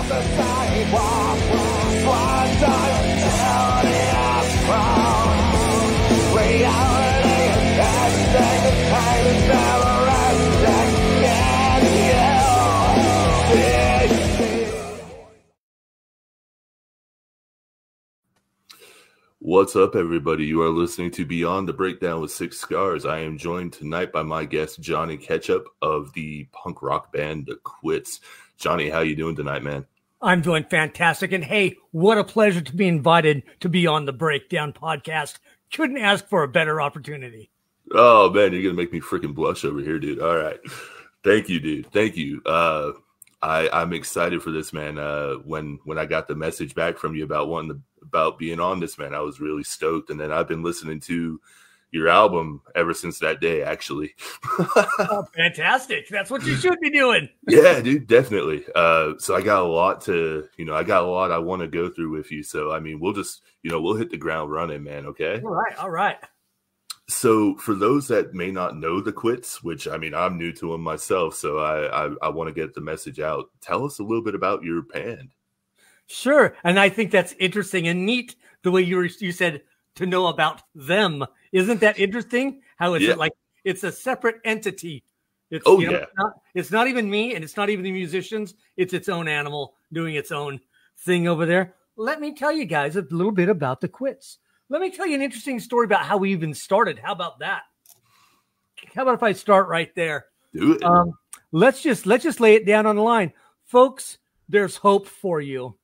the sidewalk, one time reality, hashtag the time is never ending. What's up, everybody? You are listening to Beyond the Breakdown with Six Scars. I am joined tonight by my guest, Johnny Ketchup of the punk rock band The Quits. Johnny, how you doing tonight, man? I'm doing fantastic. And hey, what a pleasure to be invited to be on the Breakdown podcast. Couldn't ask for a better opportunity. Oh, man, you're going to make me freaking blush over here, dude. All right. Thank you, dude. Thank you. I'm excited for this, man. When I got the message back from you about being on this, man, I was really stoked. And then I've been listening to your album ever since that day, actually. Oh, fantastic. That's what you should be doing. Yeah, dude, definitely. So I got a lot I want to go through with you. So, I mean, we'll just, we'll hit the ground running, man. Okay. All right. So for those that may not know The Quits, which, I mean, I'm new to them myself, so I want to get the message out. Tell us a little bit about your band. Sure. And I think that's interesting and neat the way you said to know about them. Isn't that interesting? How is it like it's a separate entity? It's, it's not even me and it's not even the musicians. It's its own animal doing its own thing over there. Let me tell you guys a little bit about The Quits. Let me tell you an interesting story about how we even started. How about that? How about if I start right there? Do it. Let's just lay it down on the line. Folks, there's hope for you.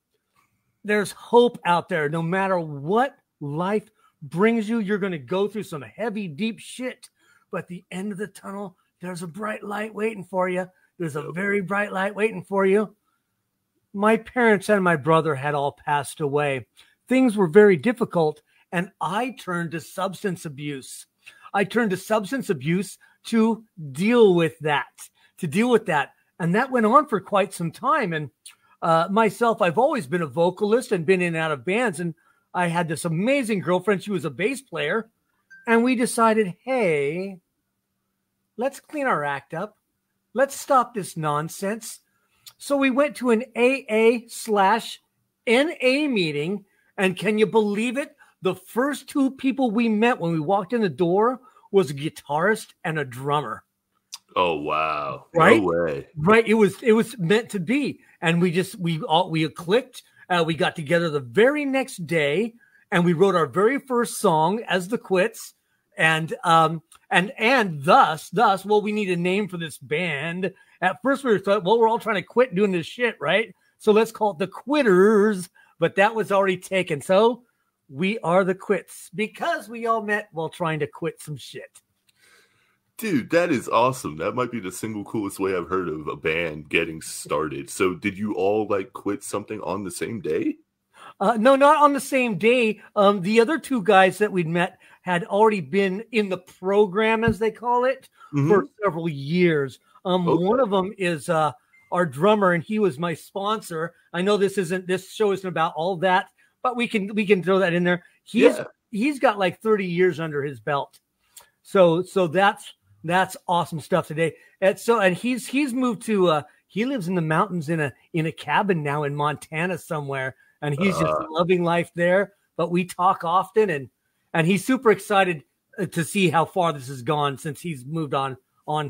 There's hope out there. No matter what life brings you, you're going to go through some heavy, deep shit. But at the end of the tunnel, there's a bright light waiting for you. There's a very bright light waiting for you. My parents and my brother had all passed away. Things were very difficult. And I turned to substance abuse. To deal with that. And that went on for quite some time. And myself, I've always been a vocalist and been in and out of bands. And I had this amazing girlfriend. She was a bass player. And we decided, hey, let's clean our act up. Let's stop this nonsense. So we went to an AA/NA meeting. And can you believe it? The first two people we met when we walked in the door was a guitarist and a drummer. Oh, wow. Right? No way. Right. It was meant to be. And we clicked. We got together the very next day and we wrote our very first song as The Quits. And thus, we need a name for this band. At first we thought, we're all trying to quit doing this shit, right? So let's call it The Quitters. But that was already taken. So we are The Quits because we all met while trying to quit some shit. Dude, that is awesome. That might be the single coolest way I've heard of a band getting started. So did you all quit something on the same day? No, not on the same day. The other two guys that we'd met had already been in the program, as they call it, for several years. Okay. One of them is our drummer, and he was my sponsor. I know this show isn't about all that, but we can throw that in there. He's got like 30 years under his belt. So that's awesome stuff today. And he's moved to he lives in the mountains in a cabin now in Montana somewhere, and he's just loving life there. But we talk often, and he's super excited to see how far this has gone since he's moved on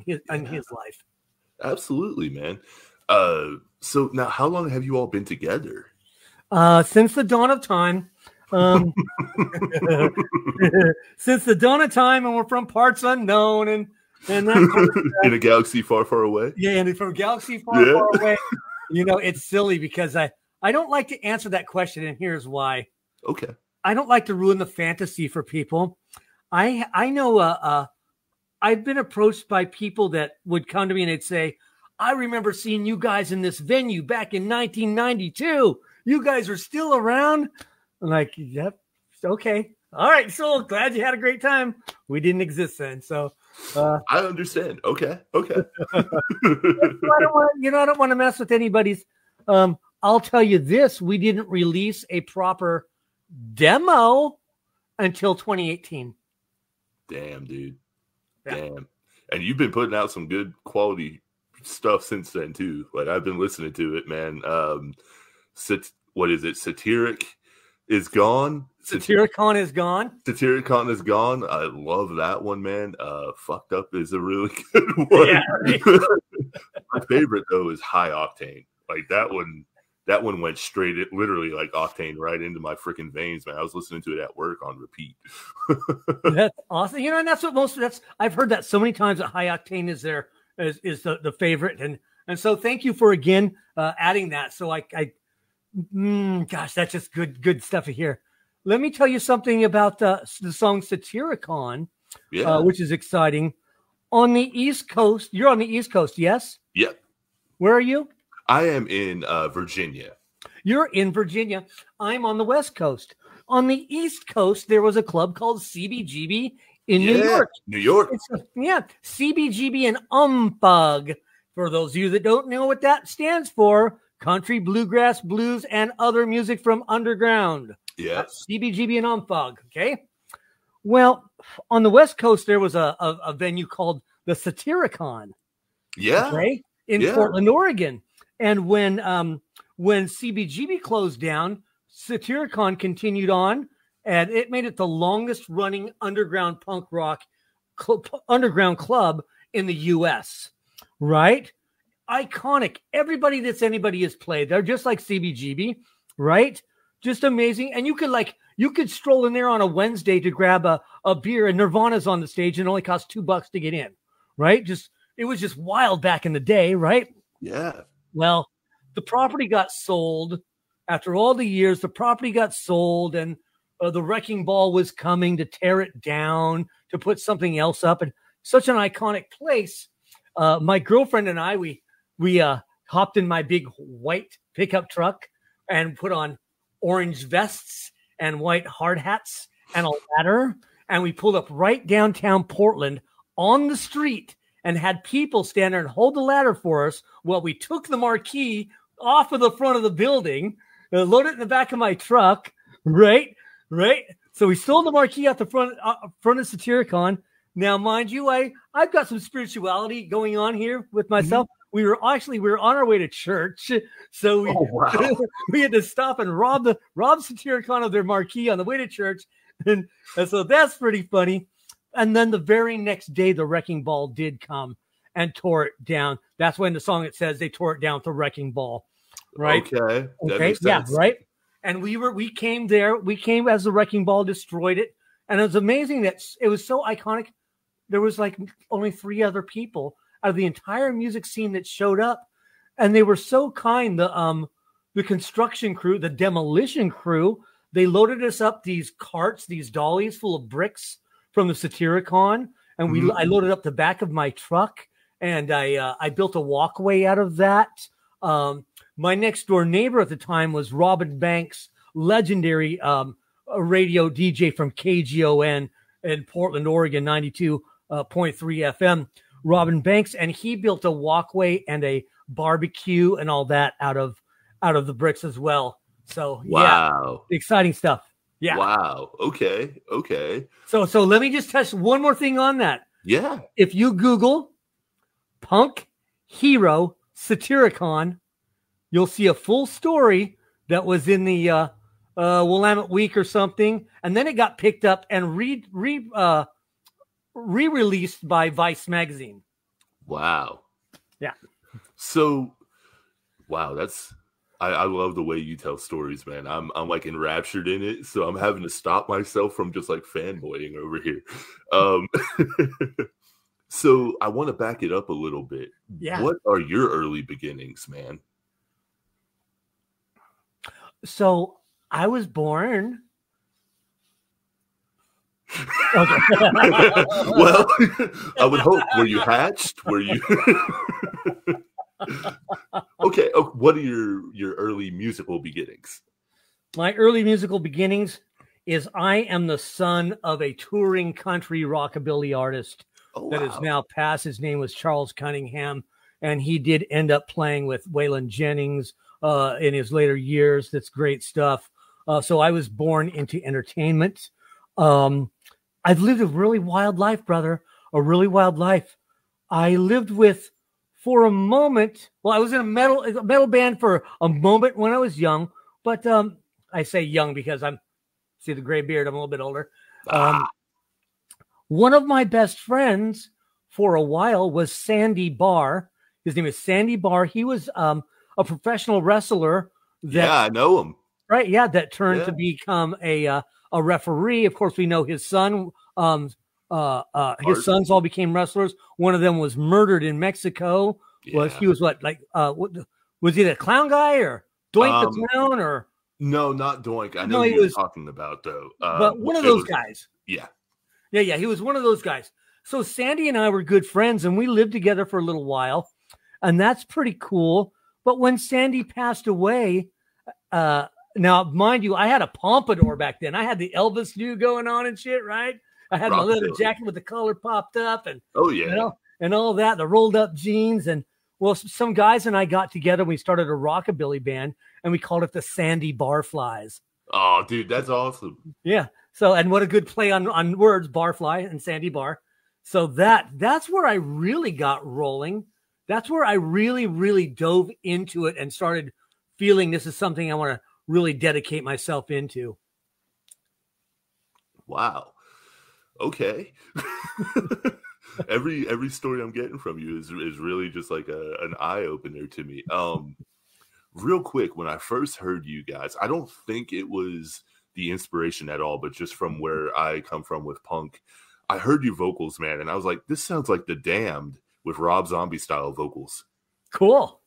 his life. Absolutely, man. So now how long have you all been together? Since the dawn of time. Since the dawn of time, and we're from parts unknown, and that in a galaxy far, far away. Yeah, and from a galaxy far, far away. It's silly because I don't like to answer that question, and here's why. Okay. I don't like to ruin the fantasy for people. I know I've been approached by people that would come to me and they'd say, I remember seeing you guys in this venue back in 1992. You guys are still around? I'm like, yep, okay. All right, so glad you had a great time. We didn't exist then, so. I understand. Okay. I don't want to mess with anybody's. I'll tell you this, we didn't release a proper demo until 2018. Damn, dude. Yeah. Damn. And you've been putting out some good quality stuff since then too. Like I've been listening to it, man. what is it? Satiric is gone. Satyricon is gone. Satyricon is gone. I love that one, man. Fucked Up is a really good one. Yeah, right. My favorite though is High Octane. Like that one went straight, literally like octane right into my freaking veins, man. I was listening to it at work on repeat. That's awesome. You know, and that's what I've heard that so many times that High Octane is the favorite. And so thank you for again adding that. So gosh, that's just good stuff to hear. Let me tell you something about the song Satyricon, which is exciting. On the East Coast, you're on the East Coast, yes? Yep. Where are you? I am in Virginia. You're in Virginia. I'm on the West Coast. On the East Coast, there was a club called CBGB in New York. New York. CBGB and Umpug. For those of you that don't know what that stands for, country, bluegrass, blues, and other music from underground. Yes. CBGB and Umpug. Okay. Well, on the West Coast, there was a venue called the Satyricon. Yeah. Okay. In Portland, Oregon. And when CBGB closed down, Satyricon continued on, and it made it the longest running underground punk rock underground club in the U.S. Right? Iconic. Everybody anybody has played. They're just like CBGB, right? Just amazing. And you could stroll in there on a Wednesday to grab a beer, and Nirvana's on the stage, and it only costs $2 to get in, right? It was just wild back in the day, right? Yeah. Well, the property got sold. After all the years, the property got sold, and the wrecking ball was coming to tear it down, to put something else up. And such an iconic place. My girlfriend and I, we hopped in my big white pickup truck and put on orange vests and white hard hats and a ladder. And we pulled up right downtown Portland on the street and had people stand there and hold the ladder for us while we took the marquee off of the front of the building, loaded it in the back of my truck, right? So we stole the marquee out the front of Satyricon. Now, mind you, I've got some spirituality going on here with myself. We were on our way to church, so we had to stop and rob Satyricon of their marquee on the way to church, and so that's pretty funny. And then the very next day, the wrecking ball did come and tore it down. That's when the song it says they tore it down with the wrecking ball, right? Okay, that makes sense. Yeah, right. And we came there. We came as the wrecking ball destroyed it, and it was amazing that it was so iconic. There was like only 3 other people out of the entire music scene that showed up, and they were so kind. The construction crew, the demolition crew, they loaded us up these carts, these dollies full of bricks from the Satyricon, and I loaded up the back of my truck, and I built a walkway out of that. My next door neighbor at the time was Robin Banks, legendary radio DJ from KGON in Portland, Oregon, 92.3 FM. Robin Banks, and he built a walkway and a barbecue and all that out of the bricks as well. So wow, exciting stuff. Yeah. Wow. Okay. So let me just touch one more thing on that. Yeah. If you Google punk hero Satyricon, you'll see a full story that was in the Willamette Week or something, and then it got picked up and re-released by Vice magazine. Wow. Yeah. So, wow, I love the way you tell stories, man. I'm like enraptured in it, so I'm having to stop myself from just like fanboying over here. So I want to back it up a little bit. Yeah. What are your early beginnings, man? So I was born. Okay. Well, I would hope. Were you hatched? Were you? Okay. What are your early musical beginnings? My early musical beginnings is I am the son of a touring country rockabilly artist that has now passed. His name was Charles Cunningham, and he did end up playing with Waylon Jennings in his later years. That's great stuff. So I was born into entertainment. I've lived a really wild life, brother, a really wild life. I lived with for a moment, well, I was in a metal band for a moment when I was young, but I say young because see the gray beard, I'm a little bit older. One of my best friends for a while was Sandy Barr. His name is Sandy Barr. He was a professional wrestler. I know him. Right, yeah, that turned to become a referee. Of course, we know his son. His sons all became wrestlers. One of them was murdered in Mexico. Yeah. He was was he the clown guy or Doink the Clown or? No, not Doink. I know he was talking about though. But one of those guys. Yeah. Yeah. He was one of those guys. So Sandy and I were good friends, and we lived together for a little while, and that's pretty cool. But when Sandy passed away, now mind you, I had a pompadour back then. I had the Elvis do going on and shit, right? I had my leather jacket with the collar popped up, and and all that, the rolled up jeans, and well, some guys and I got together. We started a rockabilly band, and we called it the Sandy Barflies. Oh, dude, that's awesome. Yeah. So, and what a good play on words, Barfly and Sandy Bar. So that's where I really got rolling. That's where I really, really dove into it and started feeling this is something I want to really dedicate myself into. Wow. Okay. Every story I'm getting from you is really just like an eye opener to me. Real quick, when I first heard you guys, I don't think it was the inspiration at all, but just from where I come from with punk, I heard your vocals, man, and I was like, this sounds like The Damned with Rob Zombie style vocals. Cool.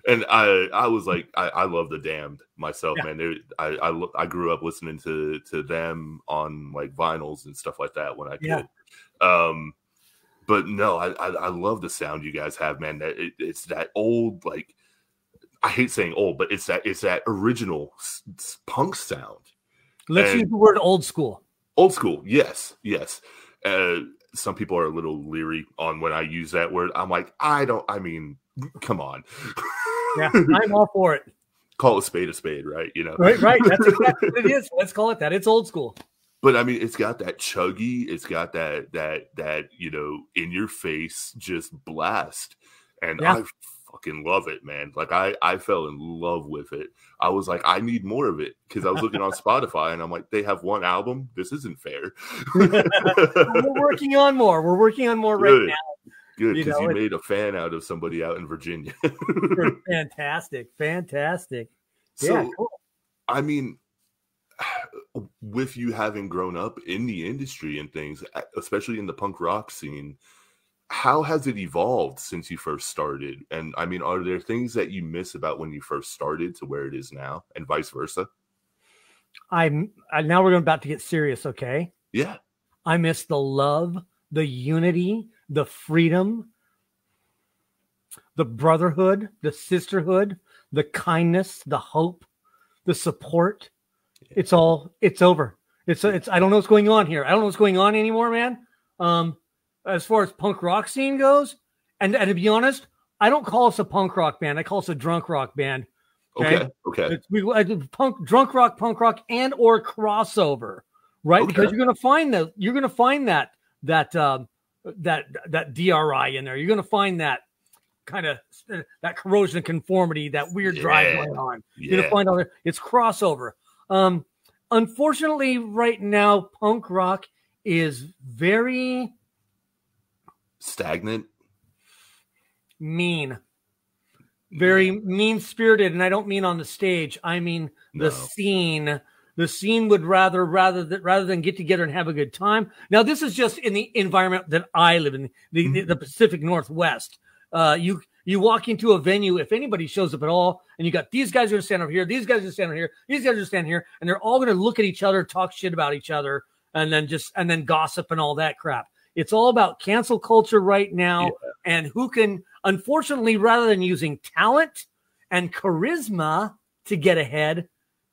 And I was like, I love The Damned myself, man. I grew up listening to them on like vinyls and stuff like that when I could. But no, I love the sound you guys have, man. That it's that old, like, I hate saying old, but it's that original punk sound. Let's use the word old school. Old school, yes. Some people are a little leery on when I use that word. I'm like, come on. Yeah, I'm all for it. Call a spade, right? You know, right. That's exactly what it is. Let's call it that. It's old school. But I mean, it's got that chuggy. It's got that in your face just blast, and I fucking love it, man. Like I fell in love with it. I was like, I need more of it because I was looking on Spotify and I'm like, they have one album. This isn't fair. We're working on more. Right now. Good, because you made a fan out of somebody out in Virginia. Fantastic. So, yeah, cool. I mean, with you having grown up in the industry and things, especially in the punk rock scene, how has it evolved since you first started? And I mean, are there things that you miss about when you first started to where it is now, and vice versa? Now we're about to get serious, okay? Yeah. I miss the love, the unity, the freedom, the brotherhood, the sisterhood, the kindness, the hope, the support. Yeah. It's over. It's I don't know what's going on here. I don't know what's going on anymore, man. As far as punk rock scene goes, and to be honest, I don't call us a punk rock band. I call us a drunk rock band. Okay. I do drunk rock, punk rock, and or crossover, right? Okay. Because you're going to find that DRI in there. You're going to find that kind of that corrosion of conformity, that weird drive going on. You're going to find all that. It's crossover. Unfortunately, right now, punk rock is very stagnant, very mean-spirited, and I don't mean on the stage. I mean the scene. The scene would rather than get together and have a good time. Now, this is just in the environment that I live in, the Pacific Northwest. You walk into a venue, if anybody shows up at all, and you got these guys are going to stand over here, these guys are going to stand over here, these guys are going to stand here, and they're all going to look at each other, talk shit about each other, and then gossip and all that crap. It's all about cancel culture right now, and who can, unfortunately, rather than using talent and charisma to get ahead,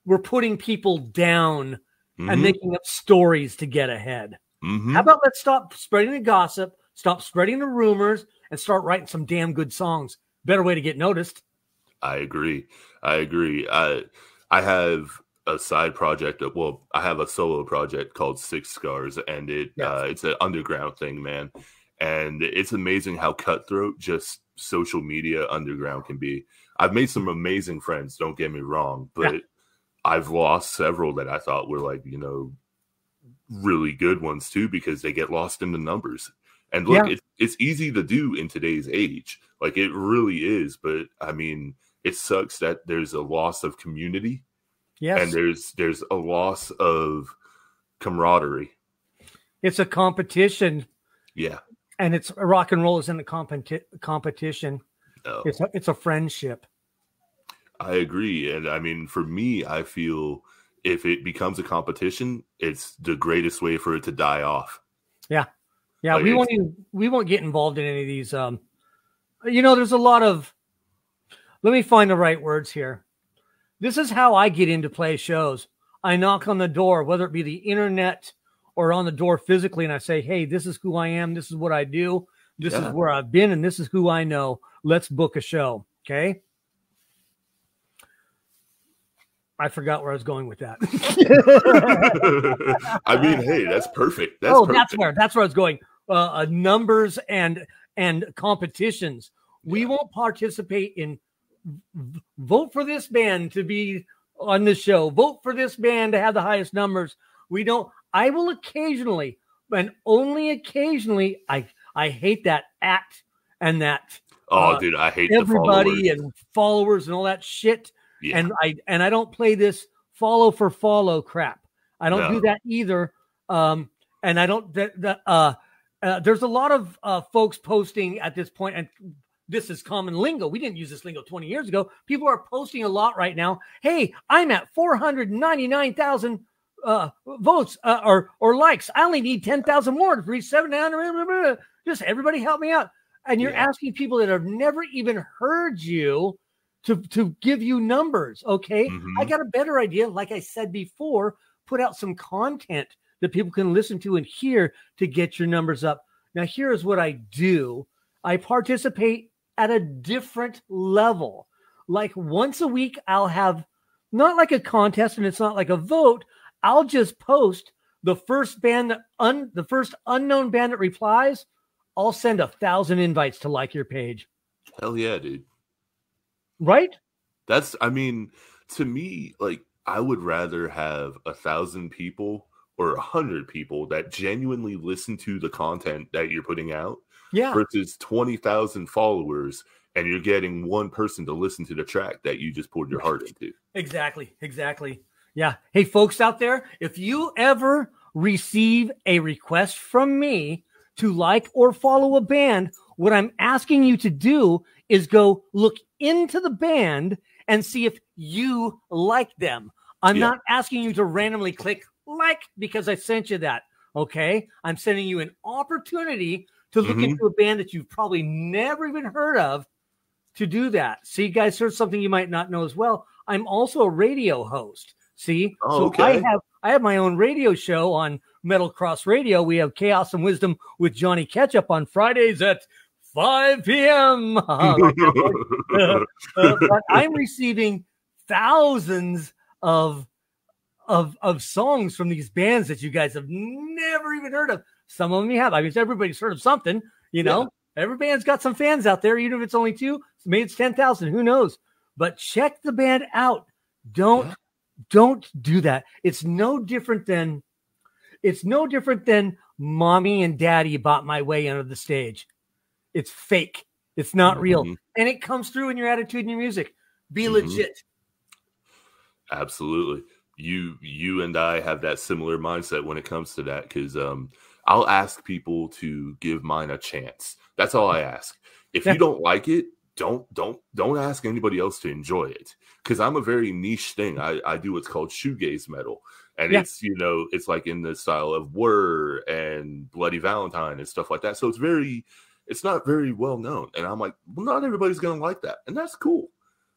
we're putting people down and making up stories to get ahead. How about let's stop spreading the gossip, stop spreading the rumors, and start writing some damn good songs. Better way to get noticed. I agree. I have a side project. I have a solo project called Six Scars, and it's an underground thing, man. And it's amazing how Cutthroat just social media underground can be. I've made some amazing friends, don't get me wrong, but I've lost several that I thought were like, you know, really good ones too, because they get lost in the numbers. And look, it's easy to do in today's age. Like, it really is. But I mean, it sucks that there's a loss of community. Yes. And there's a loss of camaraderie. It's a competition. Yeah. And it's rock and roll isn't a competition. No. It's a friendship. I agree. And I mean, for me, I feel if it becomes a competition, it's the greatest way for it to die off. Yeah. Yeah. Like, we won't get involved in any of these. You know, there's a lot of, let me find the right words here. This is how I get into play shows. I knock on the door, whether it be the internet or on the door physically, and I say, hey, this is who I am. This is what I do. This is where I've been, and this is who I know. Let's book a show. Okay. I forgot where I was going with that. I mean, hey, that's perfect. Perfect. That's where I was going. Numbers and competitions. We won't participate in vote for this band to be on the show. Vote for this band to have the highest numbers. We don't. I will occasionally, and only occasionally, I hate that and that. Oh, dude, I hate everybody and followers and all that shit. Yeah. And I don't play this follow for follow crap. I don't do that either. And I don't. There's a lot of folks posting at this point, and this is common lingo. We didn't use this lingo 20 years ago. People are posting a lot right now. Hey, I'm at 499,000 votes or likes. I only need 10,000 more to reach 700. Just everybody help me out. And you're asking people that have never even heard you to give you numbers. Okay. Mm-hmm. I got a better idea. Like I said before, put out some content that people can listen to and hear to get your numbers up. Now, here's what I do. I participate at a different level. Like once a week, I'll have not like a contest and it's not like a vote. I'll just post the first band the first unknown band that replies. I'll send 1,000 invites to like your page. Hell yeah, dude. Right? I mean, to me, like, I would rather have 1,000 people or 100 people that genuinely listen to the content that you're putting out versus 20,000 followers and you're getting one person to listen to the track that you just poured your heart into. Exactly. Yeah. Hey, folks out there, if you ever receive a request from me to like or follow a band, what I'm asking you to do is go look into the band and see if you like them. I'm not asking you to randomly click like because I sent you that. Okay. I'm sending you an opportunity to look into a band that you've probably never even heard of to do that. See, guys, here's something you might not know as well. I'm also a radio host. See, I have my own radio show on Metal Cross Radio. We have Chaos and Wisdom with Johnny Ketchup on Fridays at 5 p.m. But I'm receiving thousands of songs from these bands that you guys have never even heard of. Some of them you have. I mean, everybody's heard of something, you know. Every band's got some fans out there, even if it's only 2. Maybe it's 10,000. Who knows? But check the band out. Don't do that. It's no different than mommy and daddy bought my way onto the stage. It's fake. It's not real. And it comes through in your attitude and your music. Be legit. Absolutely. You and I have that similar mindset when it comes to that, because I'll ask people to give mine a chance. That's all I ask. If you don't like it, don't ask anybody else to enjoy it, because I'm a very niche thing. I do what's called shoegaze metal, and it's it's like in the style of Whir and Bloody Valentine and stuff like that. So it's not very well known, and I'm like, well, not everybody's gonna like that, and that's cool.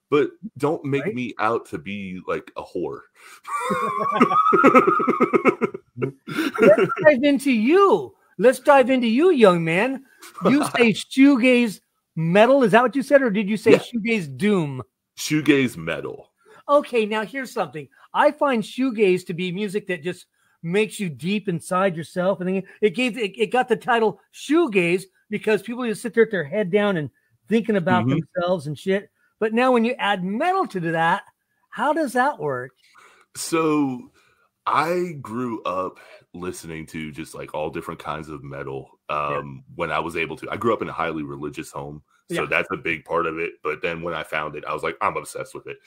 But don't make me out to be like a whore. Let's dive into you, young man. You say shoegaze metal. Is that what you said? Or did you say shoegaze doom? Shoegaze metal. Okay, now here's something. I find shoegaze to be music that just makes you deep inside yourself. And it got the title shoegaze because people just sit there with their head down and thinking about themselves and shit. But now when you add metal to that, how does that work? So I grew up listening to just like all different kinds of metal when I was able to. I grew up in a highly religious home, so that's a big part of it. But then when I found it, I was like, I'm obsessed with it.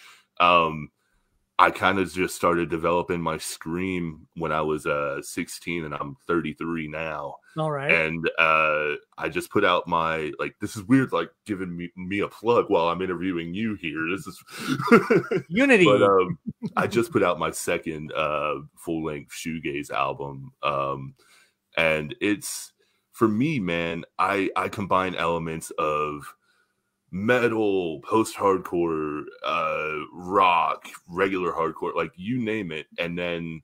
I kind of just started developing my scream when I was 16, and I'm 33 now. All right. And I just put out my, like, this is weird, like giving me a plug while I'm interviewing you here. This is Unity. But I just put out my second full-length shoegaze album. And it's, for me, man, I combine elements of metal, post-hardcore, rock, regular hardcore, like you name it, and then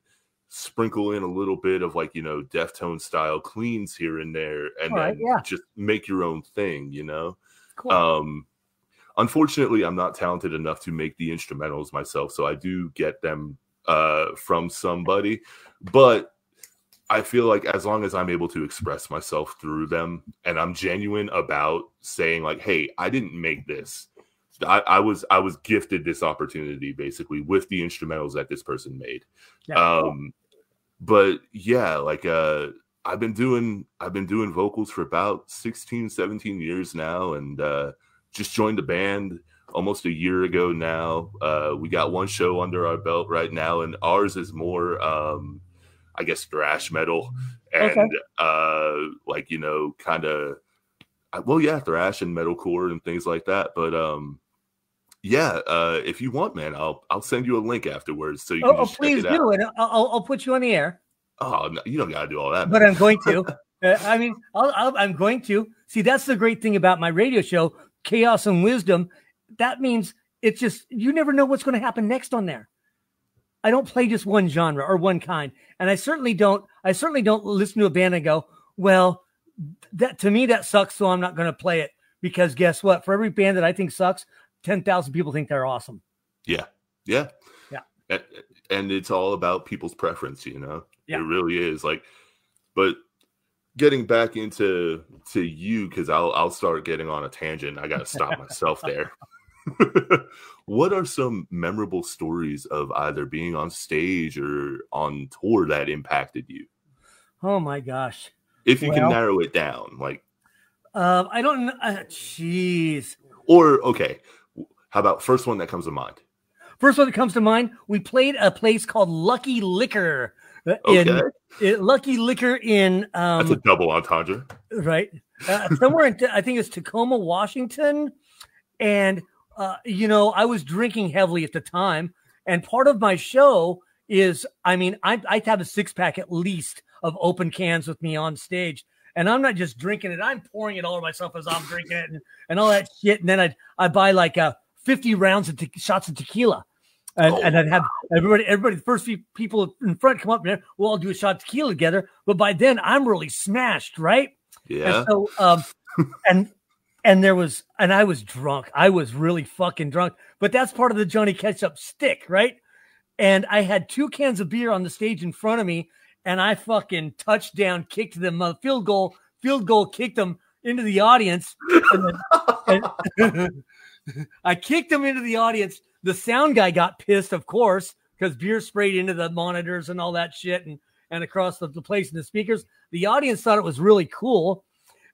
sprinkle in a little bit of like, Deftone style cleans here and there, and just make your own thing, Cool. Unfortunately, I'm not talented enough to make the instrumentals myself, so I do get them from somebody, but I feel like as long as I'm able to express myself through them, and I'm genuine about saying like, hey, I didn't make this. I was gifted this opportunity basically with the instrumentals that this person made. Yeah. But yeah, like I've been doing vocals for about 16, 17 years now, and just joined the band almost a year ago now. We got one show under our belt right now, and ours is more I guess thrash metal and like, kind of, thrash and metalcore and things like that. But if you want, man, I'll send you a link afterwards so you can just please check it do out. it. I'll put you on the air. Oh, no, you don't gotta do all that, but I'm going to. I'm going to. See, that's the great thing about my radio show, Chaos and Wisdom. That means it's just, you never know what's going to happen next on there. I don't play just one genre or one kind. And I certainly don't listen to a band and go, well, that to me, that sucks, so I'm not going to play it. Because guess what? For every band that I think sucks, 10,000 people think they're awesome. Yeah. And it's all about people's preference, Yeah. It really is. Like, but getting back into you, because I'll start getting on a tangent. I got to stop myself there. What are some memorable stories of either being on stage or on tour that impacted you? Oh my gosh. If you can narrow it down, like, I don't know. Jeez. Or, okay, how about first one that comes to mind? First one that comes to mind, we played a place called Lucky Liquor. Lucky Liquor in... that's a double entendre. Right. Somewhere in, I think it's Tacoma, Washington. And, I was drinking heavily at the time. And part of my show is, I have a 6-pack at least of open cans with me on stage. And I'm not just drinking it. I'm pouring it all over myself as I'm drinking it and all that shit. And then I buy like 50 rounds of shots of tequila. And I'd have everybody, the first few people in front come up there, we'll all do a shot of tequila together. But by then I'm really smashed, right? Yeah. And so, and I was drunk. I was really fucking drunk. But that's part of the Johnny Ketchup stick, right? And I had 2 cans of beer on the stage in front of me, and I fucking touchdown kicked them, field goal kicked them into the audience. And I kicked them into the audience. The sound guy got pissed, of course, because beer sprayed into the monitors and all that shit and across the place in the speakers. The audience thought it was really cool.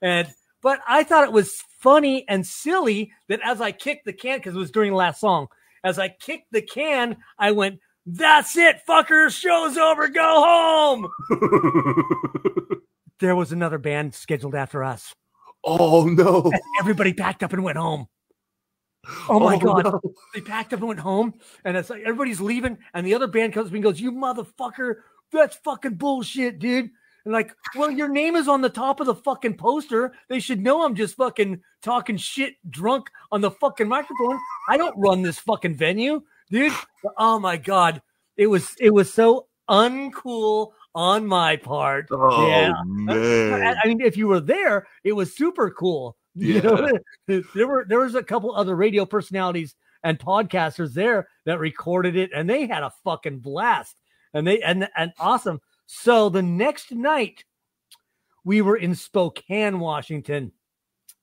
But I thought it was funny and silly that as I kicked the can, because it was during the last song, as I kicked the can, I went, "That's it, fuckers, show's over, go home." There was another band scheduled after us. Oh, no. And everybody packed up and went home. Oh my God. No. They packed up and went home, and it's like everybody's leaving, and the other band comes up and goes, "You motherfucker, that's fucking bullshit, dude." And like, well, your name is on the top of the fucking poster. They should know I'm just fucking talking shit drunk on the fucking microphone. I don't run this fucking venue, dude. Oh my God. It was so uncool on my part. Oh, yeah. Man. I mean, if you were there, it was super cool. Yeah. There was a couple other radio personalities and podcasters there that recorded it, and they had a fucking blast. And awesome. So the next night, we were in Spokane, Washington,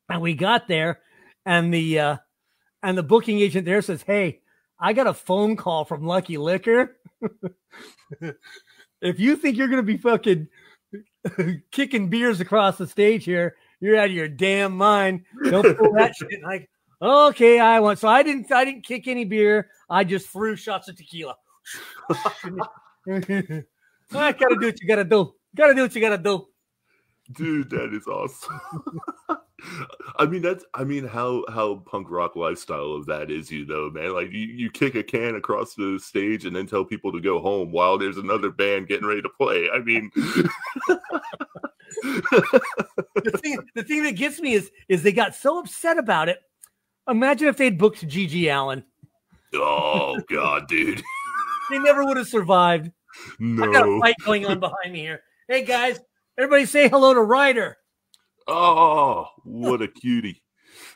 and we got there, and the booking agent there says, "Hey, I got a phone call from Lucky Liquor. If you think you're going to be fucking kicking beers across the stage here, you're out of your damn mind. Don't pull that shit." Like, okay, so I didn't kick any beer. I just threw shots of tequila. I gotta do what you gotta do. Gotta do what you gotta do. Dude, that is awesome. How punk rock lifestyle of that is, man. Like you kick a can across the stage and then tell people to go home while there's another band getting ready to play. I mean, the thing that gets me is they got so upset about it. Imagine if they'd booked Gigi Allen. Oh God, dude. They never would have survived. No. I got a fight going on behind me here. Hey guys, everybody say hello to Ryder. Oh, what a cutie.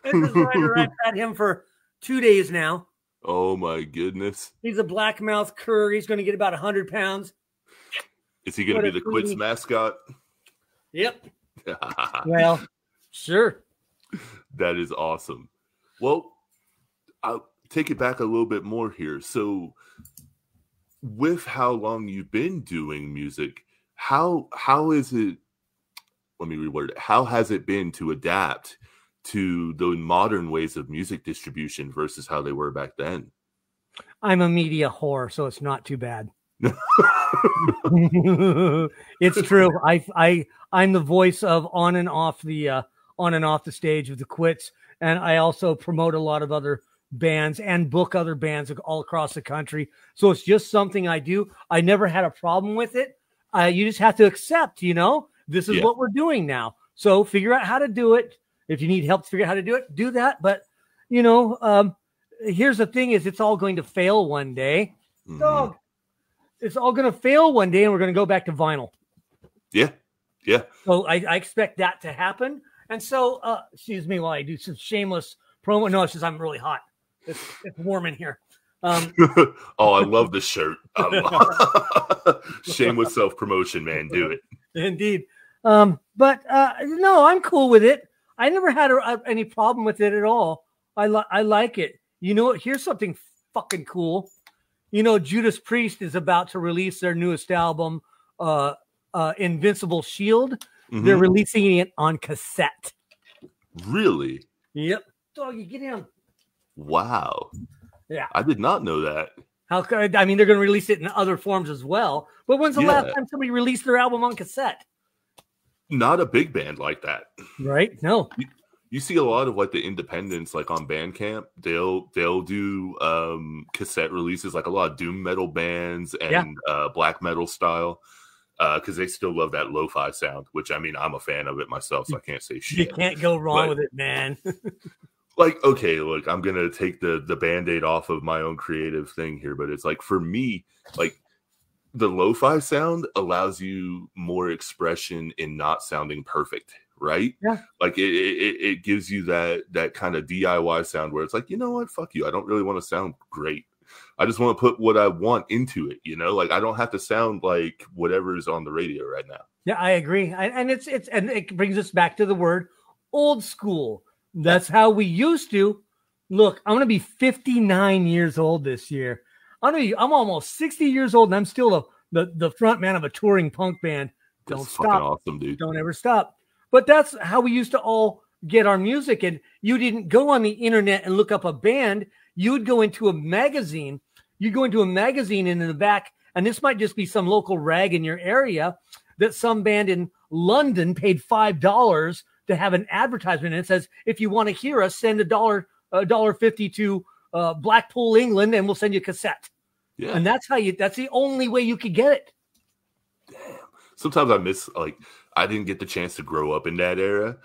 This is Ryder. I've had him for 2 days now. Oh my goodness. He's a blackmouth cur. He's going to get about 100 pounds. Is he going to be the Quits mascot? Yep. Well, sure. That is awesome. Well, I'll take it back a little bit more here. So with how long you've been doing music, how is it, let me reword it, how has it been to adapt to the modern ways of music distribution versus how they were back then? I'm a media whore, so it's not too bad. It's true. I'm the voice of on and off the stage of the Quits, and I also promote a lot of other bands and book other bands all across the country. So it's just something I do. I never had a problem with it. You just have to accept, this is what we're doing now. So figure out how to do it. If you need help to figure out how to do it, do that. But, here's the thing is it's all going to fail one day. Mm-hmm. Dog. It's all going to fail one day and we're going to go back to vinyl. Yeah. Yeah. So I expect that to happen. And so, excuse me while I do some shameless promo. No, it's just I'm really hot. It's warm in here. Oh, I love the shirt. Shameless self-promotion, man. Do it. Indeed. But no, I'm cool with it. I never had any problem with it at all. I like it. You know what? Here's something fucking cool. Judas Priest is about to release their newest album, Invincible Shield. Mm-hmm. They're releasing it on cassette. Really? Yep. Doggy, get him. Wow. Yeah. I did not know that. They're going to release it in other forms as well. But when's the last time somebody released their album on cassette? Not a big band like that. Right? No. You see a lot of like the independents, like on Bandcamp, they'll do cassette releases, like a lot of doom metal bands and black metal style, because they still love that lo-fi sound, which I'm a fan of it myself, so I can't say shit. You can't go wrong with it, man. Like, okay, look, I'm gonna take the Band-Aid off of my own creative thing here, but it's like for me, like the lo-fi sound allows you more expression in not sounding perfect. Right? Yeah. Like it gives you that kind of DIY sound where it's like, you know what? Fuck you. I don't really want to sound great. I just want to put what I want into it. Like I don't have to sound like whatever is on the radio right now. Yeah, I agree. And it brings us back to the word old school. That's how we used to. Look, I'm going to be 59 years old this year. I'm almost 60 years old and I'm still the front man of a touring punk band. Don't That's stop. Fucking awesome, dude. Don't ever stop. But that's how we used to all get our music. And you didn't go on the internet and look up a band. You would go into a magazine. You go into a magazine and in the back, and this might just be some local rag in your area, that some band in London paid $5 to have an advertisement. And it says, if you want to hear us, send $1.50 to Blackpool, England, and we'll send you a cassette. Yeah. And that's the only way you could get it. Damn. Sometimes I miss, I didn't get the chance to grow up in that era.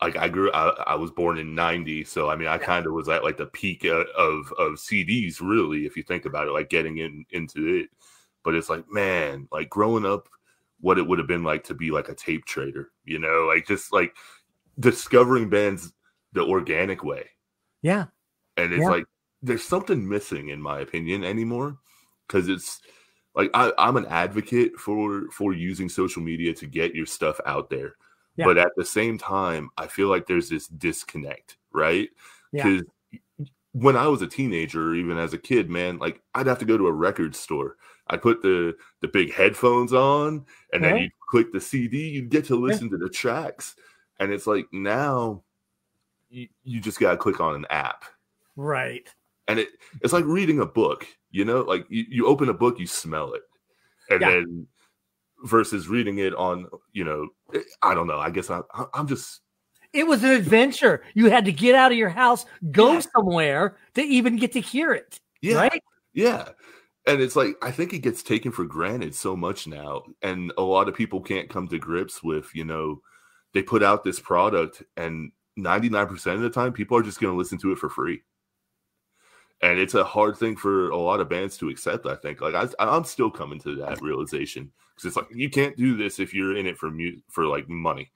Like I was born in 90. So, I kind of was at like the peak of CDs, really, if you think about it, like getting into it. But it's like, man, like growing up, what it would have been like to be like a tape trader, like just like discovering bands the organic way. Yeah. And it's like, there's something missing in my opinion anymore. Cause it's like, I'm an advocate for using social media to get your stuff out there. Yeah. But at the same time, I feel like there's this disconnect, right? Because when I was a teenager, or even as a kid, man, like I'd have to go to a record store. I'd put the big headphones on, and then you click the CD. You'd get to listen to the tracks, and it's like now you just gotta click on an app, right? And it's like reading a book. You know, like you open a book, you smell it, and then versus reading it on, you know, I don't know. I guess I'm just. It was an adventure. You had to get out of your house, go somewhere to even get to hear it. Yeah. Right? Yeah. And it's like, I think it gets taken for granted so much now. And a lot of people can't come to grips with, you know, they put out this product and 99% of the time, people are just going to listen to it for free. And it's a hard thing for a lot of bands to accept, I think. Like, I'm still coming to that realization. Because it's like, you can't do this if you're in it for like money.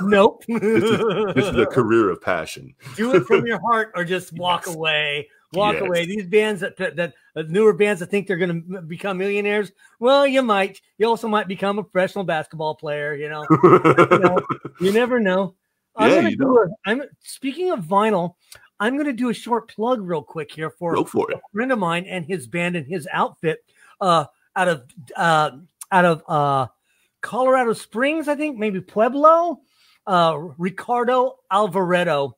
Nope. this is a career of passion. Do it from your heart or just walk away. Walk away. These bands that newer bands that think they're going to become millionaires, well, you might. You also might become a professional basketball player, you know. You never know. Speaking of vinyl, I'm going to do a short plug real quick here for a friend of mine and his band and his outfit out of Colorado Springs, I think, maybe Pueblo, Ricardo Alvaredo.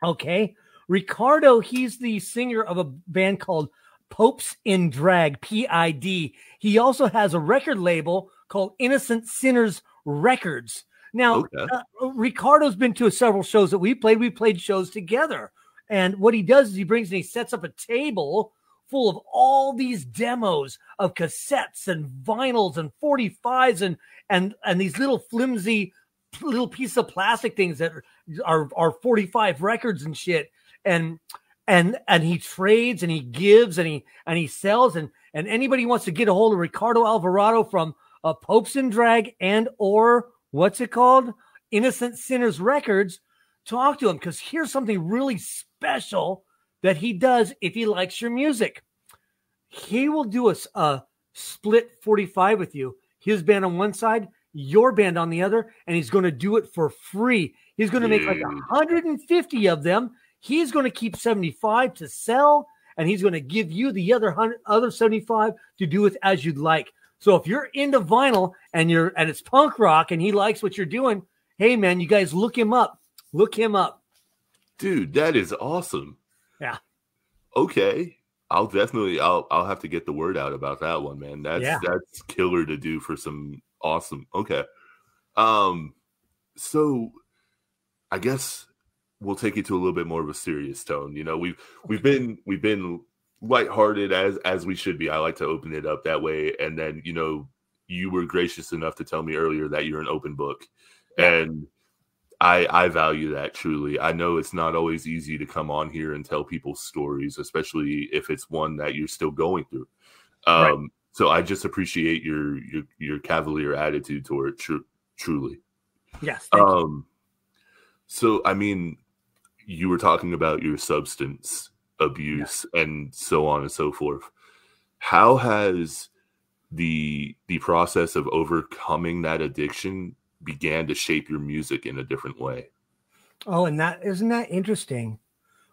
Okay. Ricardo, he's the singer of a band called Popes in Drag, PID. He also has a record label called Innocent Sinners Records. Now, Ricardo's been to several shows that we played. We played shows together. And what he does is he brings and he sets up a table full of all these demos of cassettes and vinyls and 45s and these little flimsy little piece of plastic things that are 45 records and shit. And he trades and he gives and he sells and anybody wants to get a hold of Ricardo Alvarado from Popes in Drag and or what's it called? Innocent Sinners Records. Talk to him because here's something really special that he does if he likes your music. He will do a split 45 with you. His band on one side, your band on the other, and he's going to do it for free. He's going to make like 150 of them. He's going to keep 75 to sell, and he's going to give you the other 75 to do with as you'd like. So if you're into vinyl and it's punk rock and he likes what you're doing, hey man, you guys look him up. Look him up. Dude, that is awesome. Yeah. Okay. I'll have to get the word out about that one, man. That's killer to do for some awesome. Okay. So I guess we'll take it to a little bit more of a serious tone. You know, we've been lighthearted as we should be. I like to open it up that way. And then, you know, you were gracious enough to tell me earlier that you're an open book. And I value that truly. I know it's not always easy to come on here and tell people's stories, especially if it's one that you're still going through. So I just appreciate your cavalier attitude toward it, truly. Yes. So, I mean, you were talking about your substance abuse and so on and so forth. How has the process of overcoming that addiction began to shape your music in a different way? Oh, and isn't that interesting?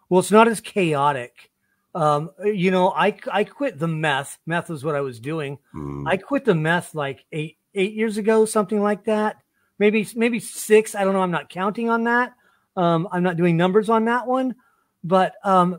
Well, it's not as chaotic. You know, I quit the meth. Meth was what I was doing. I quit the meth like eight years ago, something like that. Maybe 6. I don't know. I'm not counting on that. I'm not doing numbers on that one. But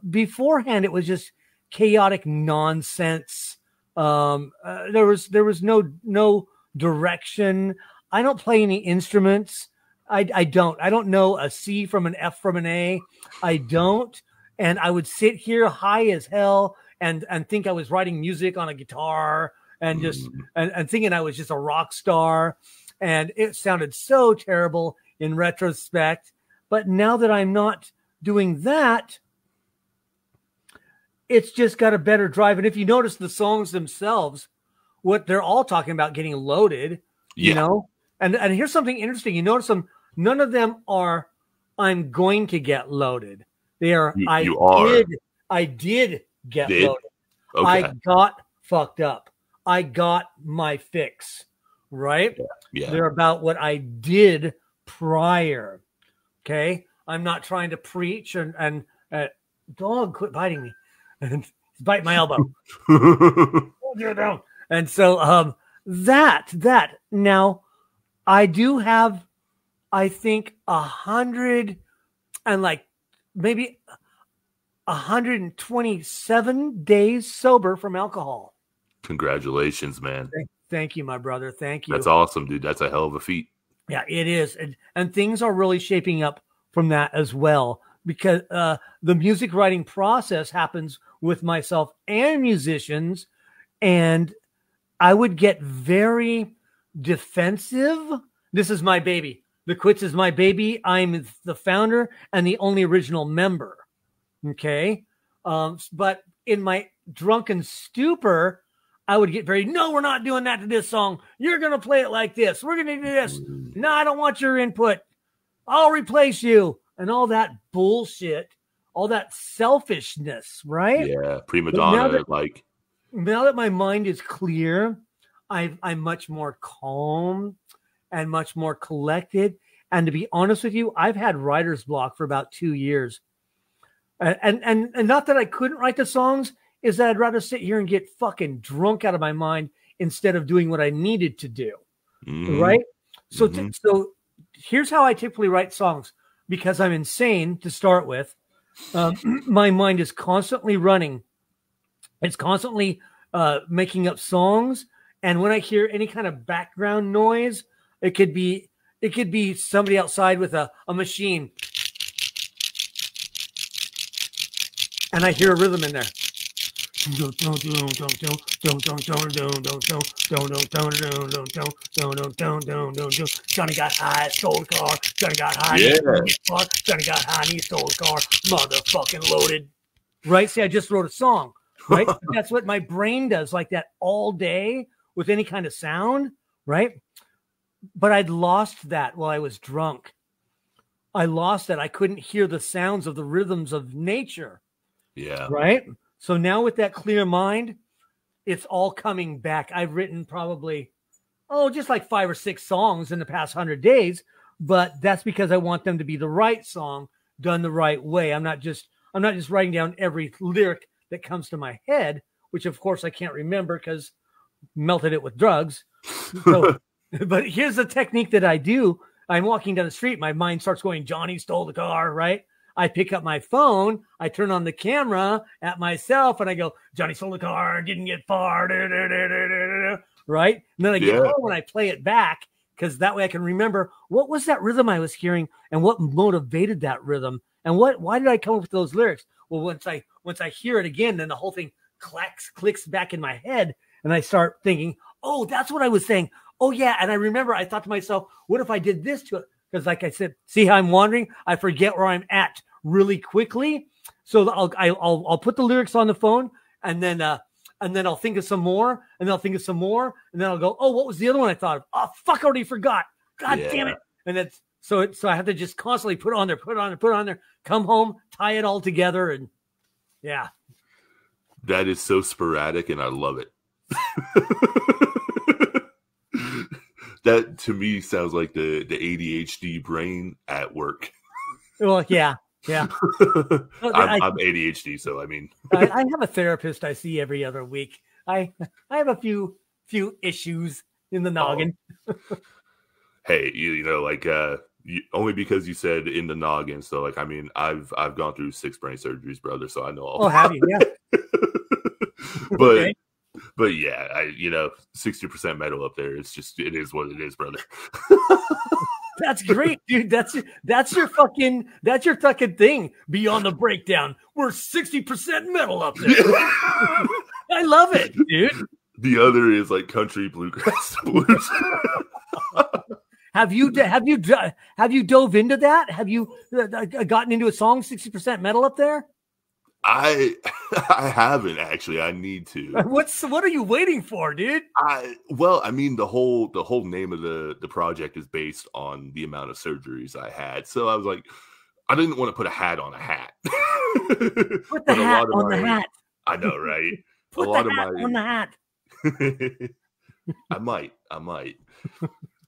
beforehand, it was just chaotic nonsense. There was no direction. I don't play any instruments. I don't know a C from an F from an A. I don't. And I would sit here high as hell and think I was writing music on a guitar and just and thinking I was just a rock star. And it sounded so terrible in retrospect. But now that I'm not doing that, it's just got a better drive. And if you notice the songs themselves, what they're all talking about getting loaded, you know? And here's something interesting. You notice them, none of them are, I'm going to get loaded. They are, I did get loaded. Okay. I got fucked up. I got my fix, right? Yeah. They're about what I did prior. Okay. I'm not trying to preach and Dog, quit biting me. And he's biting my elbow. Hold you down. And so that now I do have, I think 100 and like maybe 127 days sober from alcohol. Congratulations, man. Thank you, my brother. Thank you. That's awesome, dude. That's a hell of a feat. Yeah, it is. And things are really shaping up from that as well, because the music writing process happens with myself and musicians, and I would get very defensive. This is my baby. The Quits is my baby. I'm the founder and the only original member. Okay. But in my drunken stupor, I would get very, no, we're not doing that to this song. You're going to play it like this. We're going to do this. No, I don't want your input. I'll replace you. And all that bullshit, all that selfishness, right? Yeah, prima donna. Now that my mind is clear, I'm much more calm and much more collected. And to be honest with you, I've had writer's block for about 2 years. And not that I couldn't write the songs, is that I'd rather sit here and get fucking drunk out of my mind instead of doing what I needed to do. Right? So, so here's how I typically write songs. Because I'm insane to start with, my mind is constantly running. It's constantly making up songs. And when I hear any kind of background noise, it could be somebody outside with a machine. And I hear a rhythm in there. Johnny got high, stole the car. Johnny got high, Johnny got high, and he stole the car. Motherfucking loaded. Right? See, I just wrote a song. Right? That's what my brain does, like that all day with any kind of sound. Right? But I'd lost that while I was drunk. I lost that. I couldn't hear the sounds of the rhythms of nature. Yeah. Right? So now with that clear mind, it's all coming back. I've written probably, just like 5 or 6 songs in the past 100 days, but that's because I want them to be the right song done the right way. I'm not just writing down every lyric that comes to my head, which of course I can't remember because melted it with drugs. So, but here's the technique that I do. I'm walking down the street. My mind starts going, Johnny stole the car, right? I pick up my phone, I turn on the camera at myself, and I go, Johnny stole the car, didn't get far, right? And then I get home and I play it back, because that way I can remember what was that rhythm I was hearing and what motivated that rhythm, and why did I come up with those lyrics? Well, once I hear it again, then the whole thing clicks back in my head, and I start thinking, oh, that's what I was saying. Oh, yeah, and I remember I thought to myself, what if I did this to it? Because like I said, see how I'm wandering? I forget where I'm at really quickly. So I'll put the lyrics on the phone, and then I'll think of some more, and then I'll think of some more, and then I'll go, oh, what was the other one I thought of? Oh, fuck, I already forgot. God damn it. And that's so I have to just constantly put it on there, come home, tie it all together, and yeah. That is so sporadic, and I love it. That to me sounds like the ADHD brain at work. Well, yeah. I'm ADHD, so I mean, I have a therapist I see every other week. I have a few issues in the noggin. Hey, you know, like only because you said in the noggin. So, like, I mean, I've gone through 6 brain surgeries, brother. So I know all. Oh, have you? Yeah. But. Okay. But yeah, 60% metal up there. It is what it is, brother. That's great, dude. That's your fucking thing. Beyond the breakdown, we're 60% metal up there. I love it, dude. The other is like country bluegrass blues. Have you dove into that? Have you gotten into a song 60% metal up there? I haven't actually. I need to. What are you waiting for, dude? Well, I mean, the whole name of the project is based on the amount of surgeries I had. So I was like, I didn't want to put a hat on a hat. Put the hat on the hat. I know, right? Put the hat on the hat. I might.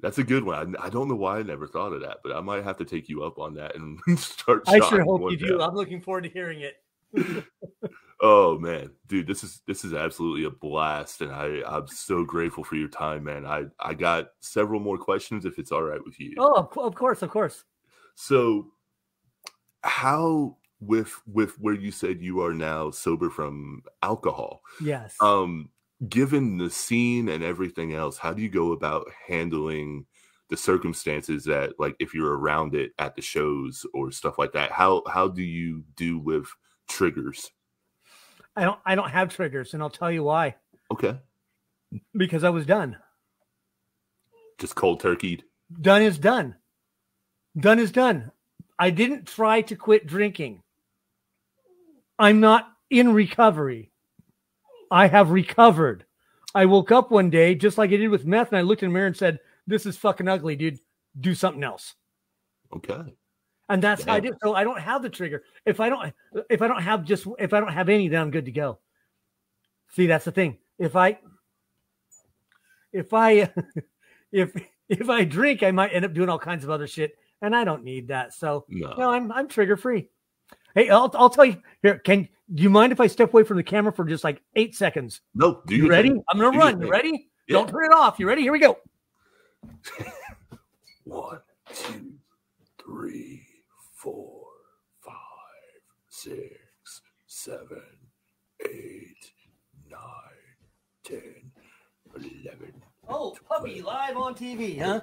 That's a good one. I don't know why I never thought of that, but I might have to take you up on that and start. I sure hope you do. I'm looking forward to hearing it. Oh man, dude, this is absolutely a blast, and I'm so grateful for your time, man. I got several more questions if it's all right with you. Oh, of course. So, how with where you said you are now sober from alcohol? Yes. Given the scene and everything else, how do you go about handling the circumstances that, like, if you're around it at the shows or stuff like that? How do you do with triggers? I don't have triggers, and I'll tell you why. Okay. Because I was done. Just cold turkeyed. Done is done. Done is done. I didn't try to quit drinking. I'm not in recovery. I have recovered. I woke up one day, just like I did with meth, and I looked in the mirror and said, "This is fucking ugly, dude. Do something else." Okay. And that's how I did. So I don't have the trigger. If I don't have any, then I'm good to go. See, that's the thing. If I drink, I might end up doing all kinds of other shit, and I don't need that. So no, I'm trigger free. Hey, I'll tell you here. Do you mind if I step away from the camera for just like 8 seconds? No. You ready? I'm gonna run. You ready? Yeah. Don't turn it off. You ready? Here we go. 1, 2, 3, 4, 5, 6, 7, 8, 9, 10, 11. Oh, puppy live on TV, huh?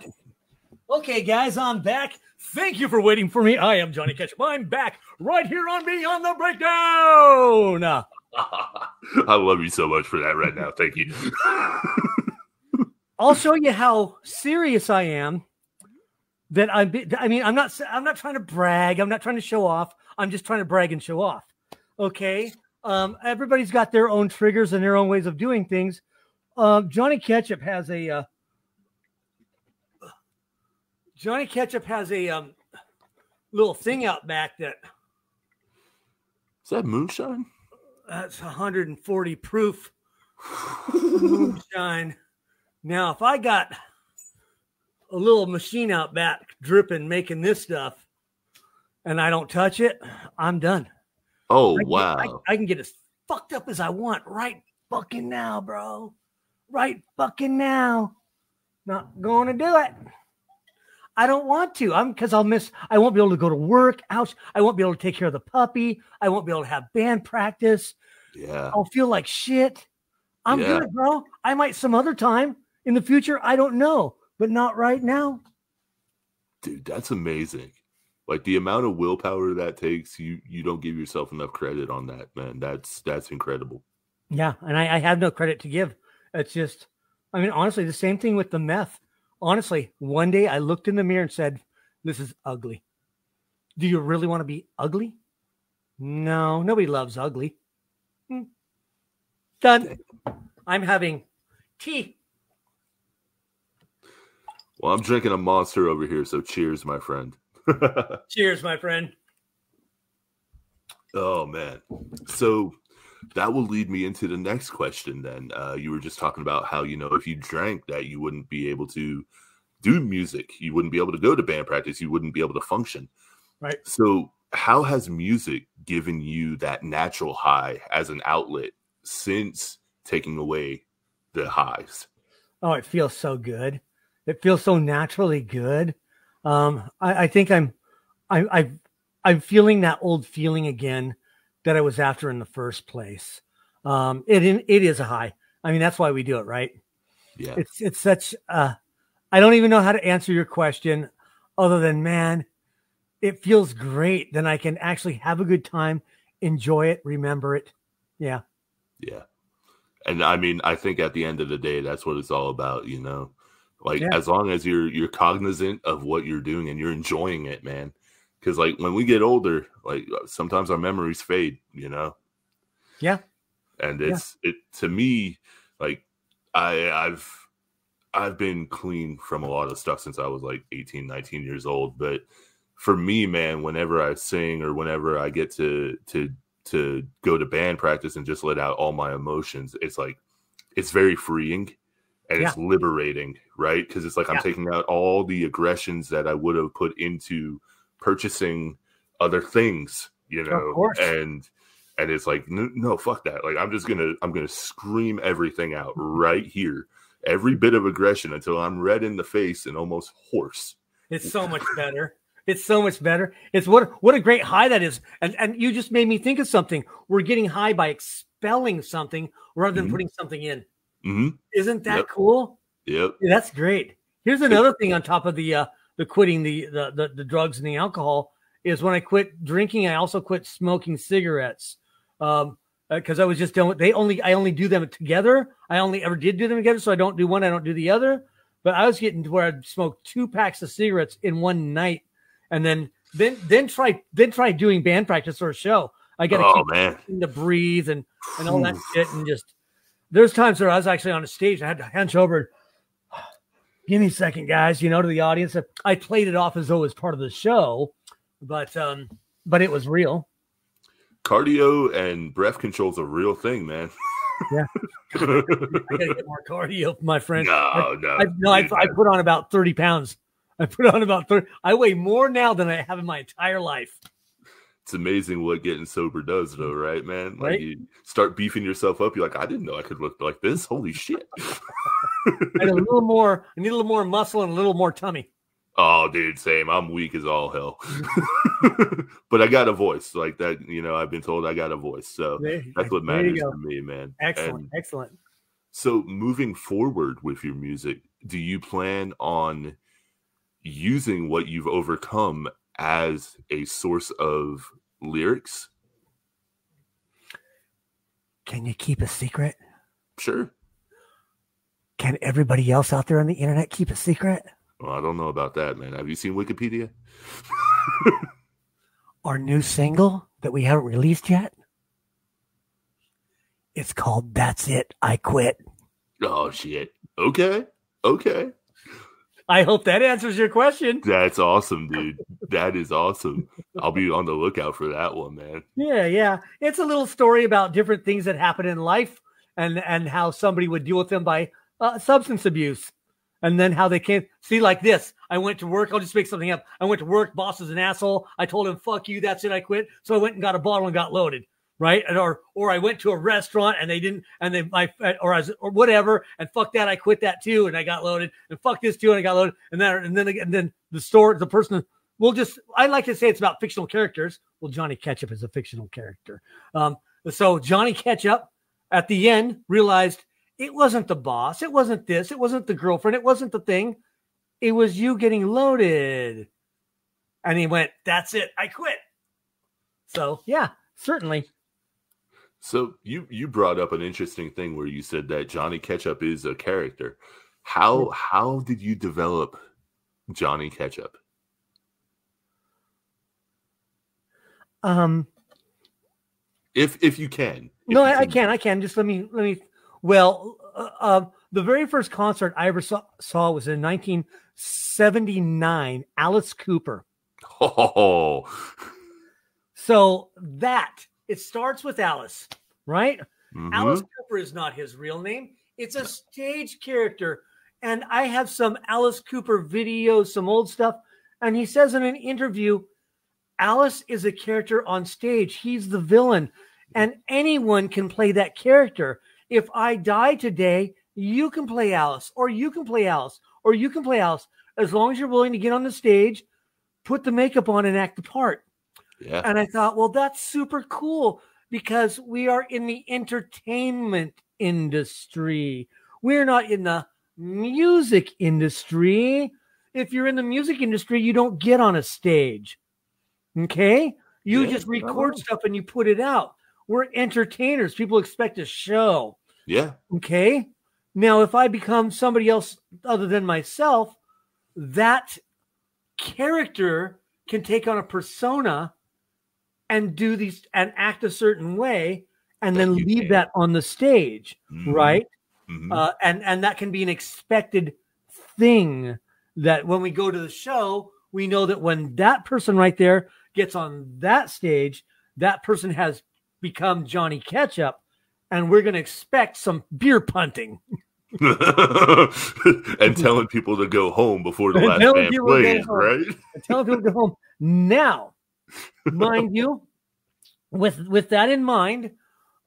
Okay, guys, I'm back. Thank you for waiting for me. I am Johnny Ketchup. I'm back right here on Beyond the Breakdown. I love you so much for that right now. Thank you. I'll show you how serious I am. I'm not trying to brag. I'm not trying to show off. I'm just trying to brag and show off. Okay. Everybody's got their own triggers and their own ways of doing things. Johnny Ketchup has a little thing out back that. Is that moonshine? That's 140 proof moonshine. Now, if I got a little machine out back dripping, making this stuff, and I don't touch it, I'm done. Oh, wow. I can get as fucked up as I want right fucking now, bro. Right fucking now. Not going to do it. I don't want to. Because I won't be able to go to work. Ouch. I won't be able to take care of the puppy. I won't be able to have band practice. Yeah. I'll feel like shit. I'm good, bro. I might some other time in the future. I don't know, but not right now. Dude, that's amazing. Like the amount of willpower that takes, you don't give yourself enough credit on that, man. That's incredible. Yeah, and I have no credit to give. It's just, honestly, the same thing with the meth. Honestly, one day I looked in the mirror and said, "This is ugly. Do you really want to be ugly?" No, nobody loves ugly. Done. I'm having tea. Well, I'm drinking a Monster over here, so cheers, my friend. Cheers, my friend. Oh, man. So that will lead me into the next question then. You were just talking about how, if you drank that, you wouldn't be able to do music. You wouldn't be able to go to band practice. You wouldn't be able to function. Right. So how has music given you that natural high as an outlet since taking away the highs? Oh, it feels so good. It feels so naturally good. I think I'm feeling that old feeling again that I was after in the first place. It is a high. That's why we do it, right? Yeah. It's such. I don't even know how to answer your question, other than, man, it feels great. Then I can actually have a good time, enjoy it, remember it. Yeah. Yeah. And I think at the end of the day, that's what it's all about, as long as you're cognizant of what you're doing and you're enjoying it, man. Because when we get older, sometimes our memories fade, Yeah. And it to me, I've been clean from a lot of stuff since I was 18, 19 years old. But for me, man, whenever I sing or whenever I get to go to band practice and just let out all my emotions, it's very freeing. and it's liberating, right? Because it's like I'm taking out all the aggressions that I would have put into purchasing other things, you know, and it's like, no, fuck that. Like, I'm gonna scream everything out right here, every bit of aggression until I'm red in the face and almost hoarse. It's so much better. It's so much better. It's what a great high that is. And you just made me think of something. We're getting high by expelling something rather than putting something in. Isn't that cool? Yep. Yeah, that's great. Here's another thing on top of the quitting the drugs and the alcohol is when I quit drinking, I also quit smoking cigarettes. Because I was just done with I only do them together. I only ever did do them together, so I don't do one, I don't do the other. But I was getting to where I'd smoke 2 packs of cigarettes in one night, and then try doing band practice or a show. I got to keep to breathe and all that shit, and just there's times where I was actually on a stage. I had to hunch over. Give me a second, guys. You know, to the audience, I played it off as though it was part of the show, but it was real. Cardio and breath control is a real thing, man. Yeah, I gotta get more cardio, my friend. I put on about 30 pounds. I put on about 30. I weigh more now than I have in my entire life. It's amazing what getting sober does, though, right, man? Like, right? you start beefing yourself up. You're like, I didn't know I could look like this. Holy shit! I need a little more muscle and a little more tummy. Oh, dude, same. I'm weak as all hell. But I got a voice like that. You know, I've been told I got a voice. So that's what matters to me, man. Excellent. So moving forward with your music, do you plan on using what you've overcome as a source of lyrics? Can you keep a secret? Sure. Can everybody else out there on the internet keep a secret? Well, I don't know about that, man. Have you seen Wikipedia? Our new single that we haven't released yet, it's called That's It, I Quit. Oh, shit. Okay. I hope that answers your question. That's awesome, dude. That is awesome. I'll be on the lookout for that one, man. Yeah. It's a little story about different things that happen in life and how somebody would deal with them by substance abuse. And then how they came. See, like this. I went to work. I'll just make something up. I went to work. Boss is an asshole. I told him, fuck you. That's it. I quit. So I went and got a bottle and got loaded. Right. Or I went to a restaurant and they didn't, and or whatever. And fuck that. I quit that too. And I got loaded. And fuck this too. And I got loaded. And then the person I like to say it's about fictional characters. Well, Johnny Ketchup is a fictional character. So Johnny Ketchup at the end realized, it wasn't the boss. It wasn't this. It wasn't the girlfriend. It wasn't the thing. It was you getting loaded. And he went, that's it. I quit. So, yeah, certainly. So you brought up an interesting thing where you said that Johnny Ketchup is a character. How did you develop Johnny Ketchup? If you can. I can. Just let me. Well, the very first concert I ever saw was in 1979, Alice Cooper. Oh. So it starts with Alice, right? Mm-hmm. Alice Cooper is not his real name. It's a stage character. And I have some Alice Cooper videos, some old stuff. And he says in an interview, Alice is a character on stage. He's the villain. And anyone can play that character. If I die today, you can play Alice, or you can play Alice, or you can play Alice, as long as you're willing to get on the stage, put the makeup on, and act the part. Yeah. And I thought, well, that's super cool because we are in the entertainment industry. We're not in the music industry. If you're in the music industry, you don't get on a stage. Okay? You just record stuff and you put it out. We're entertainers. People expect a show. Yeah. Okay. Now, if I become somebody else other than myself, that character can take on a persona and do these and act a certain way and then leave that on the stage. Mm-hmm. Right. Mm-hmm. And that can be an expected thing that when we go to the show, we know that when that person right there gets on that stage, that person has become Johnny Ketchup, and we're going to expect some beer punting. And telling people to go home before the And last telling band people to go plays, home. right? And telling people to go home. Now, mind you, with that in mind,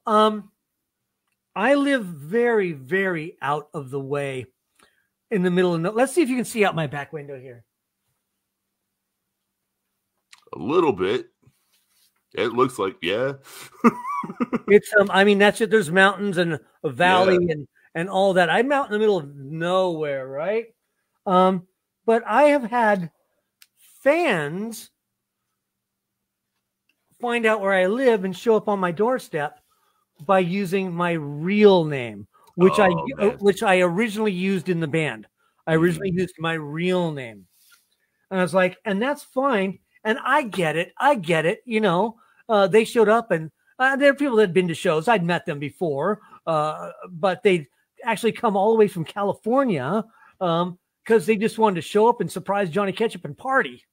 I live very, very out of the way in the middle of let's see if you can see out my back window here. A little bit. It looks like, yeah. It's I mean, that's it. There's mountains and a valley and all that. I'm out in the middle of nowhere, right? But I have had fans find out where I live and show up on my doorstep by using my real name, which I originally used in the band. I originally used my real name. And I was like, and that's fine. And I get it. You know, they showed up and there are people that had been to shows. I'd met them before, but they'd actually come all the way from California because they just wanted to show up and surprise Johnny Ketchup and party.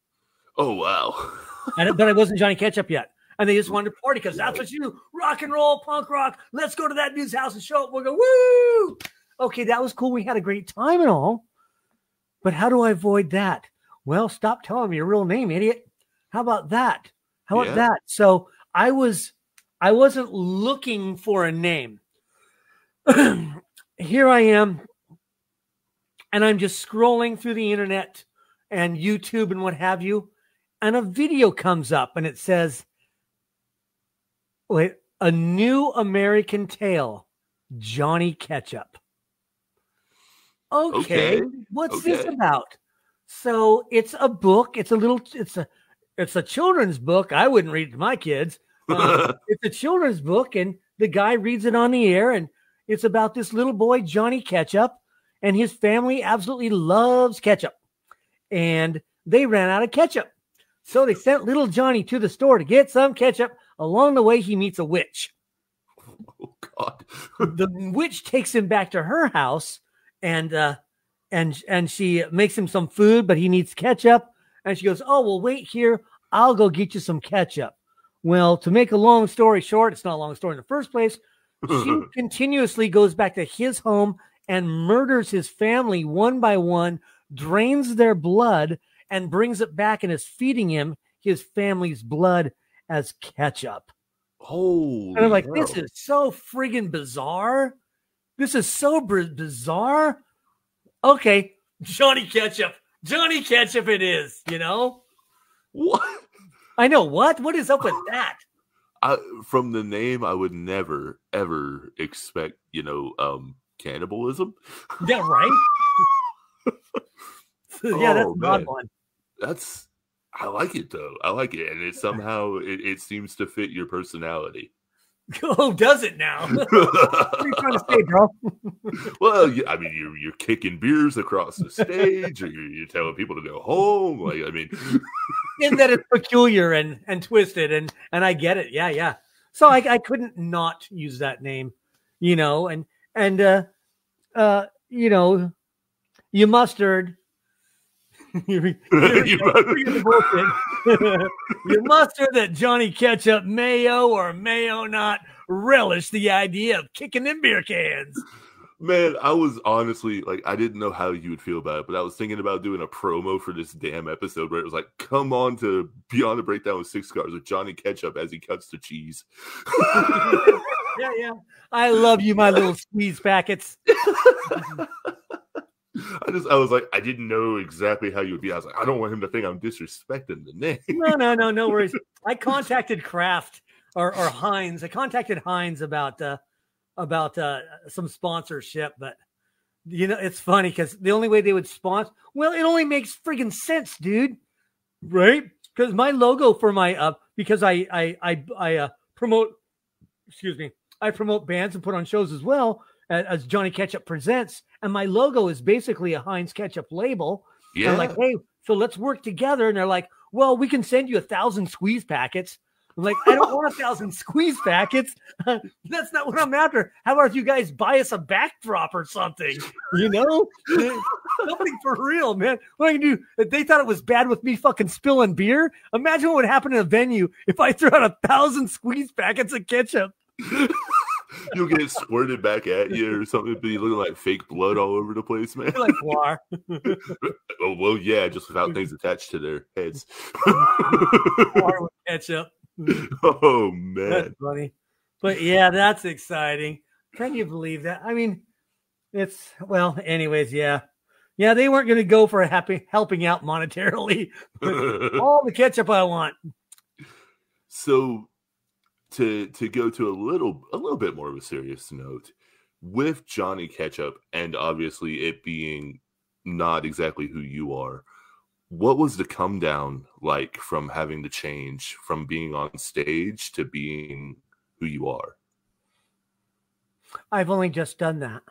Oh, wow. But I wasn't Johnny Ketchup yet. And they just wanted to party because that's what you do. Rock and roll, punk rock. Let's go to that dude's house and show up. We'll go, woo! Okay, that was cool. We had a great time and all. But how do I avoid that? Well, stop telling me your real name, idiot. How about that? How about that? So I wasn't looking for a name. Here I am. And I'm just scrolling through the internet and YouTube and what have you. And a video comes up and it says, wait, A New American Tale, Johnny Ketchup. Okay. What's this about? So it's a book. It's a children's book. I wouldn't read it to my kids. It's a children's book, and the guy reads it on the air, and it's about this little boy, Johnny Ketchup, and his family absolutely loves ketchup. And they ran out of ketchup. So they sent little Johnny to the store to get some ketchup. Along the way, he meets a witch. Oh, God. The witch takes him back to her house, and she makes him some food, but he needs ketchup. And she goes, oh, well, wait here. I'll go get you some ketchup. Well, to make a long story short, it's not a long story in the first place. She continuously goes back to his home and murders his family one by one, drains their blood, and brings it back and is feeding him his family's blood as ketchup. Oh, and I'm like, this is so friggin' bizarre. This is so bizarre. Okay, Johnny Ketchup. Johnny Ketchup it is, you know? What? I know. What is up with that? From the name, I would never, ever expect, cannibalism. Yeah, right? Yeah, that's an odd one. I like it, though. I like it. And it somehow, it seems to fit your personality. Oh, does it now? What are you trying to say, bro? Well, I mean, you're kicking beers across the stage, or you're telling people to go home. Like, I mean, in that it's peculiar and twisted, and I get it. Yeah. So I couldn't not use that name, you mustard. You mustard that Johnny Ketchup mayo or mayo not relish the idea of kicking them beer cans. Man, I was honestly I didn't know how you would feel about it, but I was thinking about doing a promo for this damn episode where it was like, come on to Beyond the Breakdown with 6 Cars with Johnny Ketchup as he cuts the cheese. Yeah. I love you, my little squeeze packets. I was like, I didn't know exactly how you would be. I was like, I don't want him to think I'm disrespecting the name. No worries. I contacted Kraft or Heinz. I contacted Heinz about some sponsorship, but it's funny because the only way they would sponsor, well, it only makes friggin' sense, dude. Right? Because my logo for my because I promote, I promote bands and put on shows as well as Johnny Ketchup Presents, and my logo is basically a Heinz ketchup label. Yeah. I'm like, hey, so let's work together. And they're like, well, we can send you 1,000 squeeze packets. I'm like, I don't want 1,000 squeeze packets. That's not what I'm after. How about you guys buy us a backdrop or something? Something for real, man. What I can do? If they thought it was bad with me fucking spilling beer, imagine what would happen in a venue if I threw out 1,000 squeeze packets of ketchup. You'll get squirted back at you or something. But you look like fake blood all over the place, man. Like Guar. Oh well, yeah, just without things attached to their heads. Guar with ketchup. Oh man, That's funny. But yeah, that's exciting. Can you believe that? I mean, anyways, yeah. Yeah, they weren't going to go for helping out monetarily. All the ketchup I want. So to go to a little bit more of a serious note, with Johnny Ketchup and obviously it being not exactly who you are, what was the come down like from having to change from being on stage to being who you are? I've only just done that.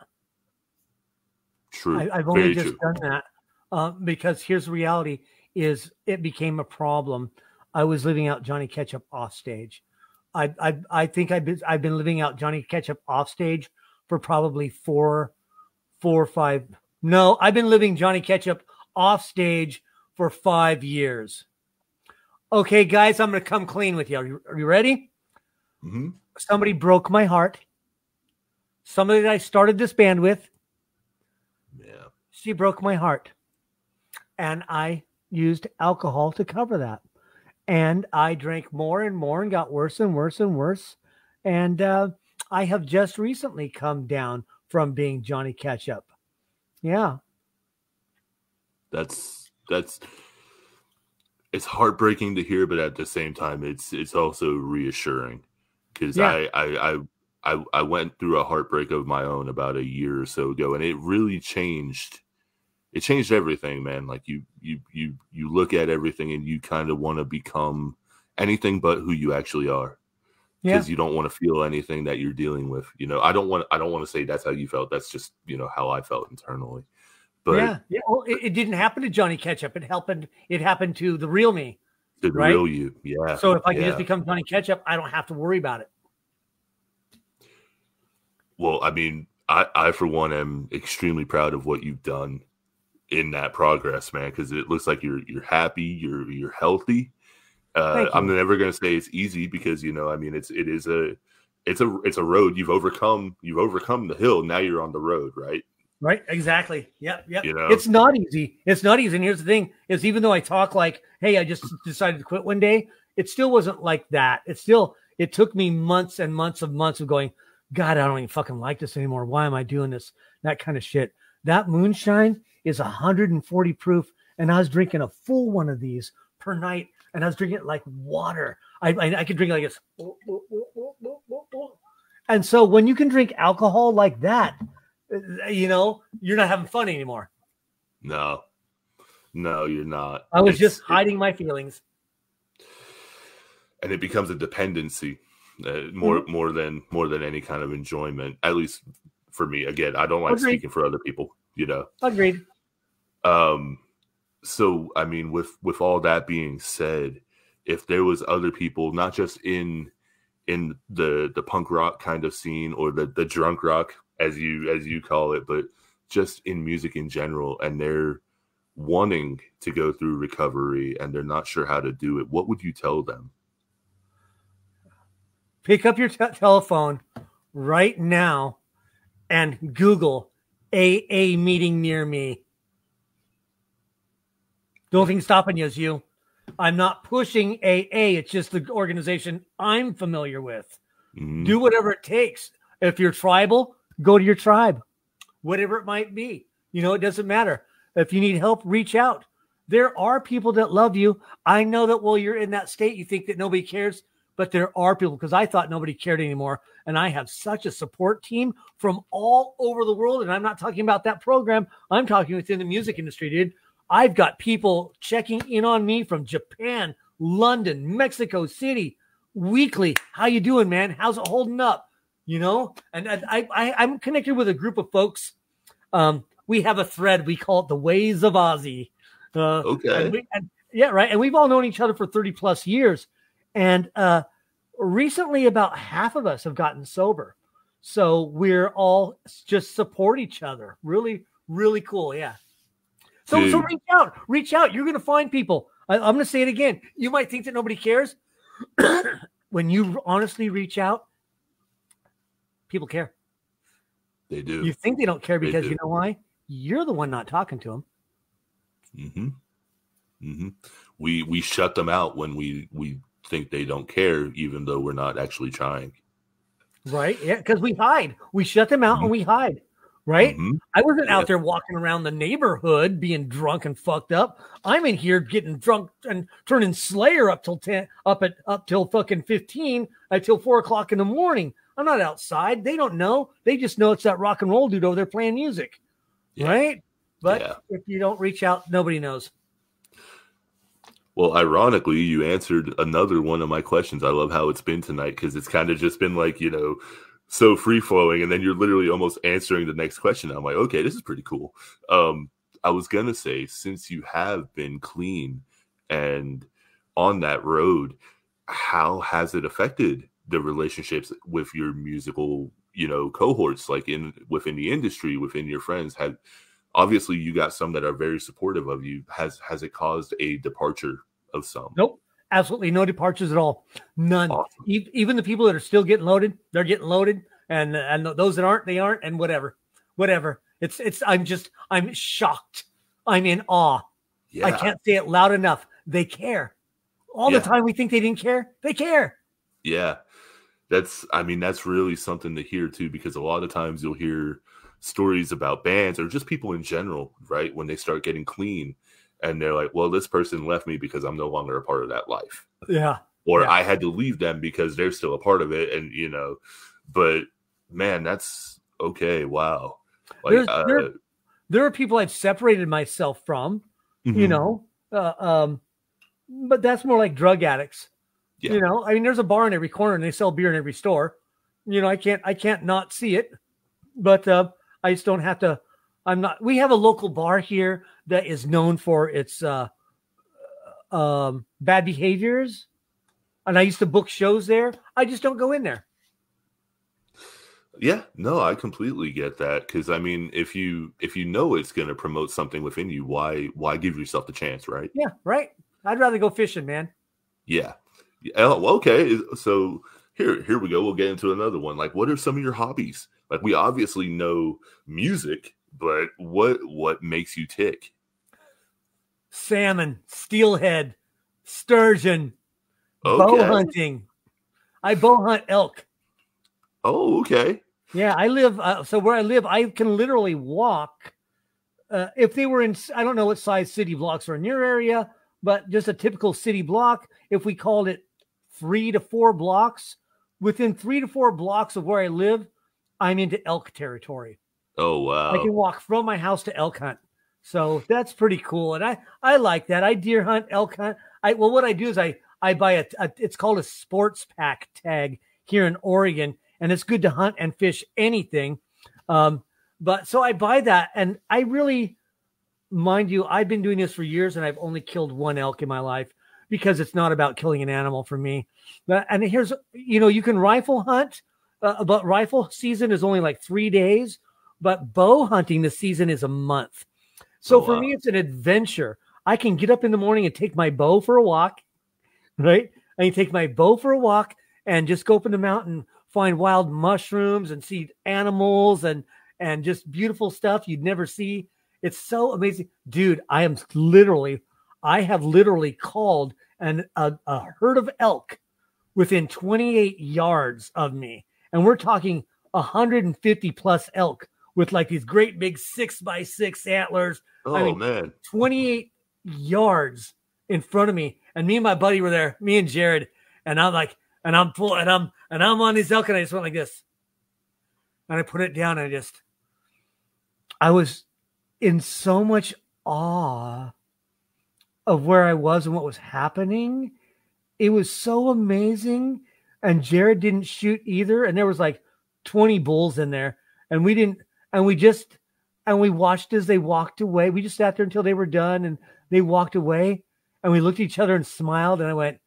True. I've only just done that because here's the reality: is it became a problem. I was living out Johnny Ketchup off stage. I think I've been living out Johnny Ketchup off stage for probably 4 or 5. No, I've been living Johnny Ketchup off stage for 5 years. Okay, guys, I'm going to come clean with you. Are you ready? Mm-hmm. Somebody broke my heart. Somebody that I started this band with. Yeah. She broke my heart. And I used alcohol to cover that. And I drank more and more and got worse and worse and worse. And I have just recently come down from being Johnny Ketchup. Yeah. That's it's heartbreaking to hear, but at the same time, it's also reassuring because I went through a heartbreak of my own about a year or so ago, and it really changed. It changed everything, man. Like you look at everything and you kind of want to become anything but who you actually are, because you don't want to feel anything that you're dealing with. You know, I don't want to say that's how you felt. That's just, you know, how I felt internally. But yeah. Well, it didn't happen to Johnny Ketchup. It happened to the real me. The real you. Yeah. So if I can just become Johnny Ketchup, I don't have to worry about it. Well, I mean, I for one am extremely proud of what you've done in that progress, man, because it looks like you're happy, you're healthy. I'm never gonna say it's easy because, you know, I mean, it's a road. You've overcome the hill. Now you're on the road, right? Right, exactly. Yep. You know? It's not easy. And here's the thing: is even though I talk like, "Hey, I just decided to quit one day," it still wasn't like that. It took me months and months of going, God, I don't even fucking like this anymore. Why am I doing this? That kind of shit. That moonshine is 140 proof, and I was drinking a full one of these per night, and I was drinking it like water. I could drink it like this. And so when you can drink alcohol like that, you know, you're not having fun anymore. No, you're not. I was just hiding my feelings. And it becomes a dependency more than any kind of enjoyment, at least for me. Again, I don't like speaking for other people, you know. Agreed. So, I mean, with all that being said, if there was other people, not just in the punk rock kind of scene or the drunk rock, as you call it, but just in music in general, and they're wanting to go through recovery and they're not sure how to do it, what would you tell them? Pick up your telephone right now and Google AA meeting near me. The only thing stopping you is you. I'm not pushing AA. It's just the organization I'm familiar with. Mm-hmm. Do whatever it takes. If you're tribal, go to your tribe, whatever it might be. You know, it doesn't matter. If you need help, reach out. There are people that love you. I know that while you're in that state, you think that nobody cares, but there are people, because I thought nobody cared anymore. And I have such a support team from all over the world. And I'm not talking about that program. I'm talking within the music industry, dude. I've got people checking in on me from Japan, London, Mexico City, weekly. How you doing, man? How's it holding up? You know, and I'm connected with a group of folks. We have a thread. We call it the Ways of Ozzy. Okay. Yeah, right. And we've all known each other for 30 plus years. And recently, about half of us have gotten sober. So we're all just support each other. Really, really cool. Yeah. So reach out. You're going to find people. I'm going to say it again. You might think that nobody cares. When you honestly reach out, people care. They do. You think they don't care because do. you know why? You're the one not talking to them. Mm-hmm. Mm-hmm. We shut them out when we think they don't care, even though we're not actually trying. Right? Yeah, because we hide. We shut them out and we hide. Right? Mm-hmm. I wasn't out there walking around the neighborhood being drunk and fucked up. I'm in here getting drunk and turning Slayer up till 10, up till fucking 15, until 4 o'clock in the morning. I'm not outside. They don't know. They just know it's that rock and roll dude over there playing music. Yeah. Right? But if you don't reach out, nobody knows. Well, ironically, you answered another one of my questions. I love how it's been tonight because it's kind of just been like, you know, so free flowing, and then you're literally almost answering the next question. I'm like, okay, this is pretty cool. I was gonna say, since you have been clean and on that road, how has it affected the relationships with your musical, you know, cohorts, like within the industry, within your friends? Obviously you got some that are very supportive of you. Has it caused a departure of some? Nope. Absolutely no departures at all. None. Awesome. Even the people that are still getting loaded, they're getting loaded. And those that aren't, they aren't. And whatever. I'm shocked. I'm in awe. Yeah. I can't say it loud enough. They care. All the time we think they didn't care. They care. Yeah. That's really something to hear too, because a lot of times you'll hear stories about bands or just people in general, right? When they start getting clean and they're like, well, this person left me because I'm no longer a part of that life. Yeah. Or I had to leave them because they're still a part of it. And, you know, but man, that's okay. Wow. Like, there are people I've separated myself from, you know, but that's more like drug addicts. Yeah. You know, I mean, there's a bar in every corner and they sell beer in every store. You know, I can't not see it, but I just don't have to. We have a local bar here that is known for its bad behaviors. And I used to book shows there. I just don't go in there. Yeah, no, I completely get that. Because I mean, if you know it's going to promote something within you, why give yourself the chance, right? Yeah, right. I'd rather go fishing, man. Yeah. Okay. So here we go. We'll get into another one. Like, what are some of your hobbies? Like, we obviously know music, but what makes you tick? Salmon, steelhead, sturgeon, bow hunting. I bow hunt elk. Oh, okay. Yeah, I live. So where I live, I can literally walk. If they were in, I don't know what size city blocks are in your area, but just a typical city block. If we called it 3 to 4 blocks, within 3 to 4 blocks of where I live, I'm into elk territory. Oh, wow. I can walk from my house to elk hunt. So that's pretty cool. And I like that. I deer hunt, elk hunt. What I do is I buy it's called a sports pack tag here in Oregon, and it's good to hunt and fish anything. But so I buy that, and I really, mind you, I've been doing this for years, and I've only killed 1 elk in my life because it's not about killing an animal for me. And here's, you know, you can rifle hunt, but rifle season is only like 3 days, but bow hunting, the season is a month. So for me, it's an adventure. I can get up in the morning and take my bow for a walk, right? I can take my bow for a walk and just go up in the mountain, find wild mushrooms and see animals and just beautiful stuff you'd never see. It's so amazing. Dude, I have literally called a herd of elk within 28 yards of me. And we're talking 150 plus elk with like these great big 6x6 antlers. Oh, man. 28 yards in front of me. And me and my buddy were there, me and Jared. And I'm like, and I'm on these elk, and I just went like this. And I put it down, and I was in so much awe of where I was and what was happening. It was so amazing. And Jared didn't shoot either. And there was like 20 bulls in there. And we didn't, and we watched as they walked away. We just sat there until they were done, and they walked away. And we looked at each other and smiled. And I went,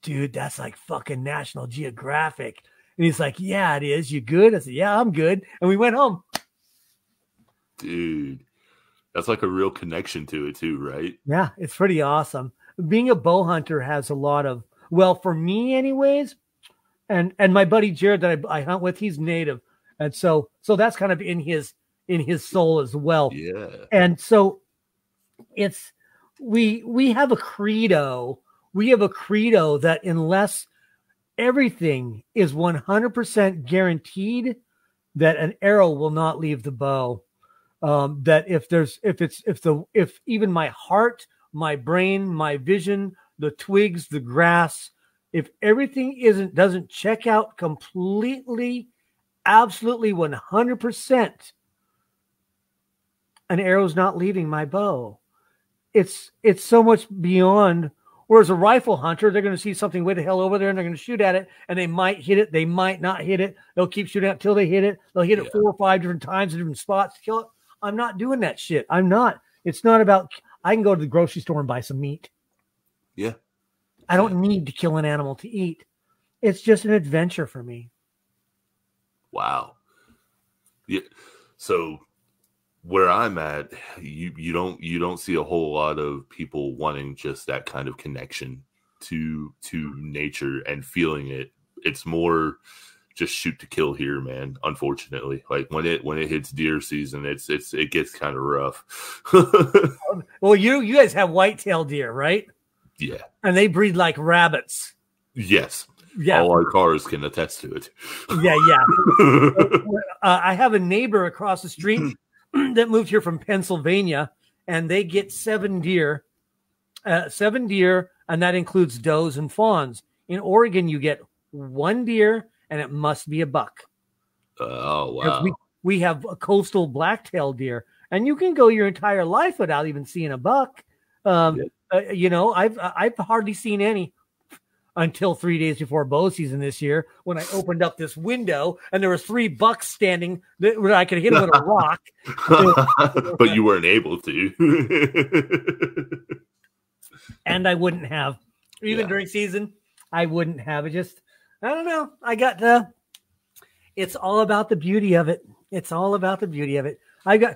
dude, that's like fucking National Geographic. And he's like, yeah, it is. You good? I said, yeah, I'm good. And we went home. Dude, that's like a real connection to it too, right? Yeah, it's pretty awesome. Being a bow hunter has a lot of, well, for me anyways, and my buddy Jared that I hunt with, he's native. And so that's kind of in his soul as well. Yeah. And so we have a credo. We have a credo that unless everything is 100% guaranteed, that an arrow will not leave the bow. That if even my heart, my brain, my vision, the twigs, the grass, if everything doesn't check out completely, absolutely 100%, an arrow's not leaving my bow. It's so much beyond. Whereas a rifle hunter, they're going to see something way the hell over there, and they're going to shoot at it, and they might hit it, they might not hit it. They'll keep shooting it until they hit it. They'll hit it 4 or 5 different times in different spots to kill it. I'm not doing that shit. I'm not. It's not about. I can go to the grocery store and buy some meat. Yeah. I don't need to kill an animal to eat. It's just an adventure for me. Wow. Yeah. So where I'm at, you don't see a whole lot of people wanting just that kind of connection to nature and feeling it. It's more just shoot to kill here, man. Unfortunately, like when it hits deer season, it gets kind of rough. Well, you guys have whitetail deer, right? Yeah, and they breed like rabbits. Yes. Yeah. All our cars can attest to it. Yeah. I have a neighbor across the street that moved here from Pennsylvania, and they get 7 deer, and that includes does and fawns. In Oregon, you get 1 deer, and it must be a buck. Oh, wow. We have a coastal black-tailed deer, and you can go your entire life without even seeing a buck. I've hardly seen any until 3 days before bow season this year, when I opened up this window and there were 3 bucks standing where I could hit them with a rock. But you weren't able to. And I wouldn't have. Even during season, I wouldn't have. It just, I don't know. It's all about the beauty of it. It's all about the beauty of it.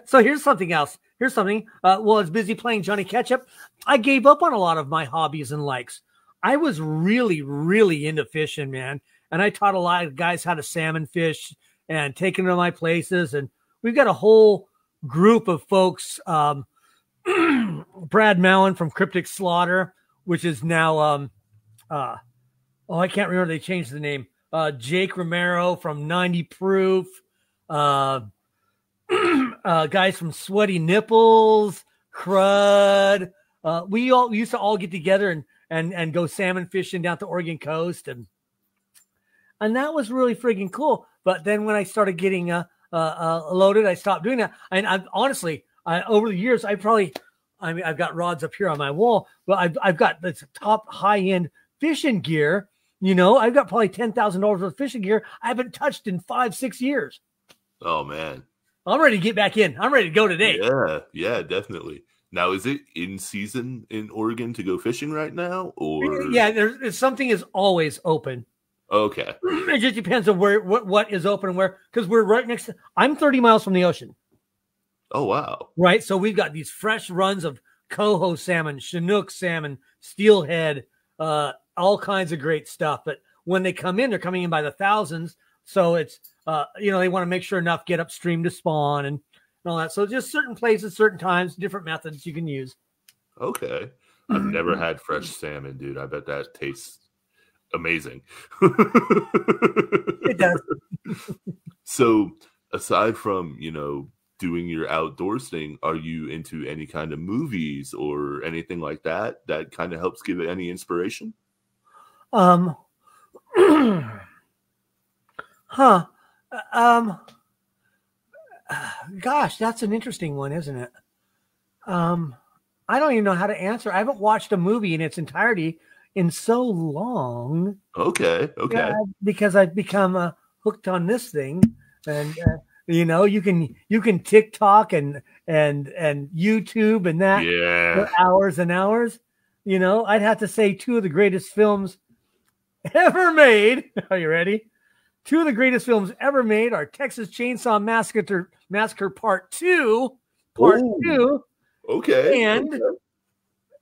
So here's something else. I was busy playing Johnny Ketchup. I gave up on a lot of my hobbies and likes. I was really, really into fishing, man. And I taught a lot of guys how to salmon fish and take them to my places. And we've got a whole group of folks. Brad Mallon from Cryptic Slaughter, which is now, I can't remember. They changed the name. Jake Romero from 90 Proof. Guys from Sweaty Nipples, Crud. We all used to all get together and go salmon fishing down the Oregon coast, and that was really freaking cool. But then when I started getting loaded, I stopped doing that. And I've honestly, over the years, I've got rods up here on my wall, but I've got this top high end fishing gear. I've got probably $10,000 worth of fishing gear I haven't touched in 5-6 years. Oh man, I'm ready to get back in. I'm ready to go today. Yeah, definitely. Now, is it in season in Oregon to go fishing right now, or? Yeah, there's something is always open. Okay. It just depends on what is open and where, because we're right next to. I'm 30 miles from the ocean. Oh wow! Right, so we've got these fresh runs of coho salmon, Chinook salmon, steelhead, all kinds of great stuff. But when they come in, they're coming in by the thousands. So it's they want to make sure enough get upstream to spawn and all that. So just certain places, certain times, different methods you can use. Okay. I've never had fresh salmon, dude. I bet that tastes amazing. It does. So aside from, doing your outdoors thing, are you into any kind of movies or anything like that kind of helps give it any inspiration? Gosh, that's an interesting one, isn't it? I don't even know how to answer. I haven't watched a movie in its entirety in so long. Okay. Because I've become hooked on this thing, and you can TikTok and YouTube and that for hours and hours. I'd have to say 2 of the greatest films ever made. Are you ready? 2 of the greatest films ever made are Texas Chainsaw Massacre Part 2. Okay. And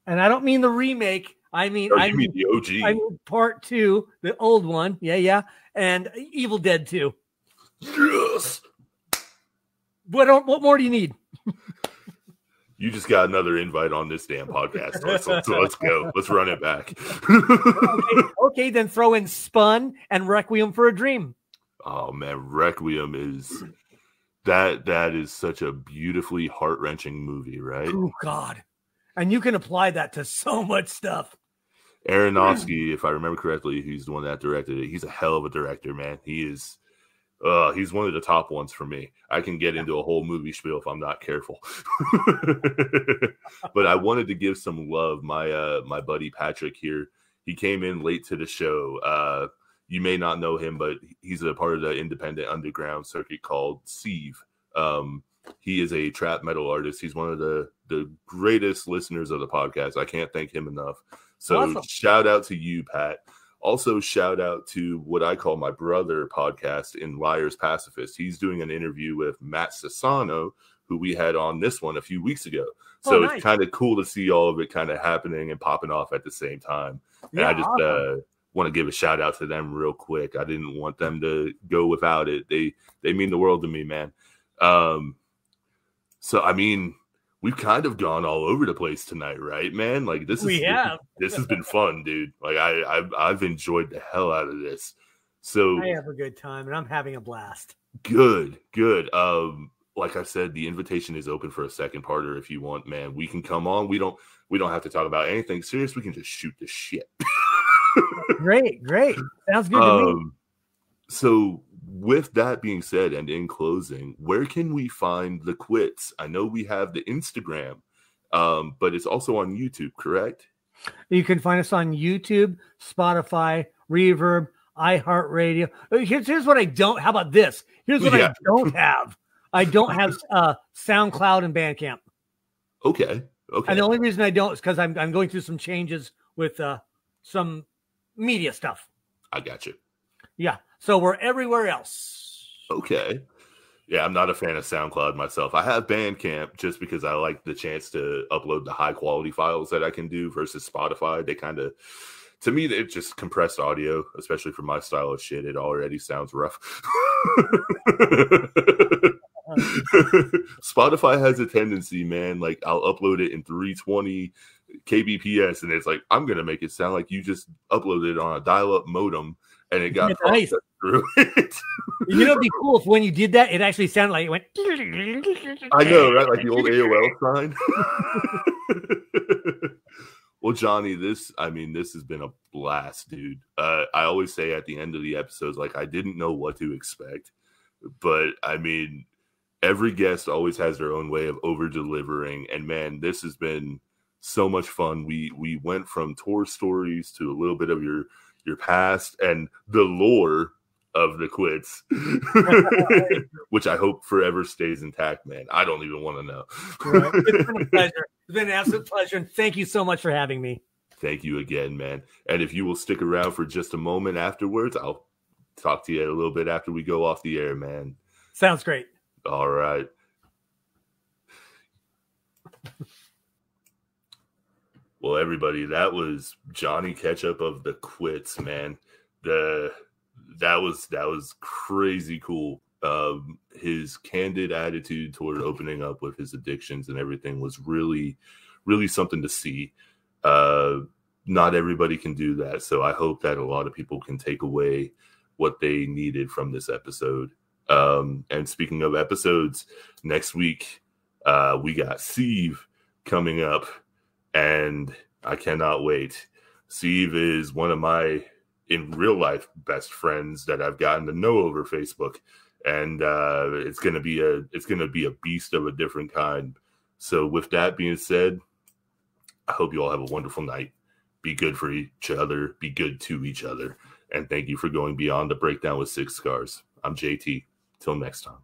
I don't mean the remake. I mean the OG. I mean Part 2, the old one. Yeah. And Evil Dead 2. Yes. What more do you need? You just got another invite on this damn podcast. Let's go. Let's run it back. Okay, then throw in Spun and Requiem for a Dream. Oh man, Requiem is that is such a beautifully heart-wrenching movie, right? Oh God. And you can apply that to so much stuff. Aronofsky, if I remember correctly, he's the one that directed it. He's a hell of a director, man. He's one of the top ones for me. I can get into a whole movie spiel if I'm not careful. But I wanted to give some love. My buddy Patrick here, he came in late to the show. You may not know him, but he's a part of the independent underground circuit called Sieve. He is a trap metal artist. He's one of the greatest listeners of the podcast. I can't thank him enough. So awesome. Shout out to you, Pat. Also, shout out to what I call my brother podcast in Liars Pacifist. He's doing an interview with Matt Sassano, who we had on this one a few weeks ago. So nice. It's kind of cool to see all of it kind of happening and popping off at the same time. Yeah, and I just want to give a shout out to them real quick. I didn't want them to go without it. They mean the world to me, man. So, I mean, we've kind of gone all over the place tonight, right, man? Like this has been fun, dude. Like I've enjoyed the hell out of this. So I have a good time and I'm having a blast. Good. Like I said, the invitation is open for a second parter if you want, man. We can come on. We don't have to talk about anything serious. We can just shoot the shit. Great. Sounds good to me. So with that being said, and in closing, where can we find The Quits? I know we have the Instagram, but it's also on YouTube, correct? You can find us on YouTube, Spotify, Reverb, iHeartRadio. Here's what I don't. How about this? Here's what I don't have. I don't have SoundCloud and Bandcamp. Okay. And the only reason I don't is because I'm going through some changes with some media stuff. I got you. Yeah. So we're everywhere else. Okay. Yeah, I'm not a fan of SoundCloud myself. I have Bandcamp just because I like the chance to upload the high quality files that I can do versus Spotify. They kind of, to me, it's just compressed audio, especially for my style of shit. It already sounds rough. Spotify has a tendency, man. Like I'll upload it in 320 kbps, and it's like I'm gonna make it sound like you just uploaded it on a dial-up modem, and it got nice. Through it. You know, it'd be cool if when you did that, it actually sounded like it went. I know, right? Like the old AOL sign. Well, Johnny, this has been a blast, dude. I always say at the end of the episodes, like I didn't know what to expect, but I mean, every guest always has their own way of over delivering, and man, this has been so much fun. We went from tour stories to a little bit of your past and the lore of The Quits, which I hope forever stays intact, man. I don't even want to know. It's been a pleasure. It's been an absolute pleasure, and thank you so much for having me. Thank you again, man. And if you will stick around for just a moment afterwards, I'll talk to you a little bit after we go off the air, man. Sounds great. All right. Well, everybody, that was Johnny Ketchup of The Quits, man. That was crazy cool. His candid attitude toward opening up with his addictions and everything was really, really something to see. Not everybody can do that, so I hope that a lot of people can take away what they needed from this episode. And speaking of episodes, next week we got Sieve coming up, and I cannot wait. Sieve is one of my in real life best friends that I've gotten to know over Facebook, and it's gonna be a beast of a different kind. So with that being said, I hope you all have a wonderful night. Be good for each other, be good to each other, and thank you for going beyond the breakdown with 6 scars. I'm JT. Till next time.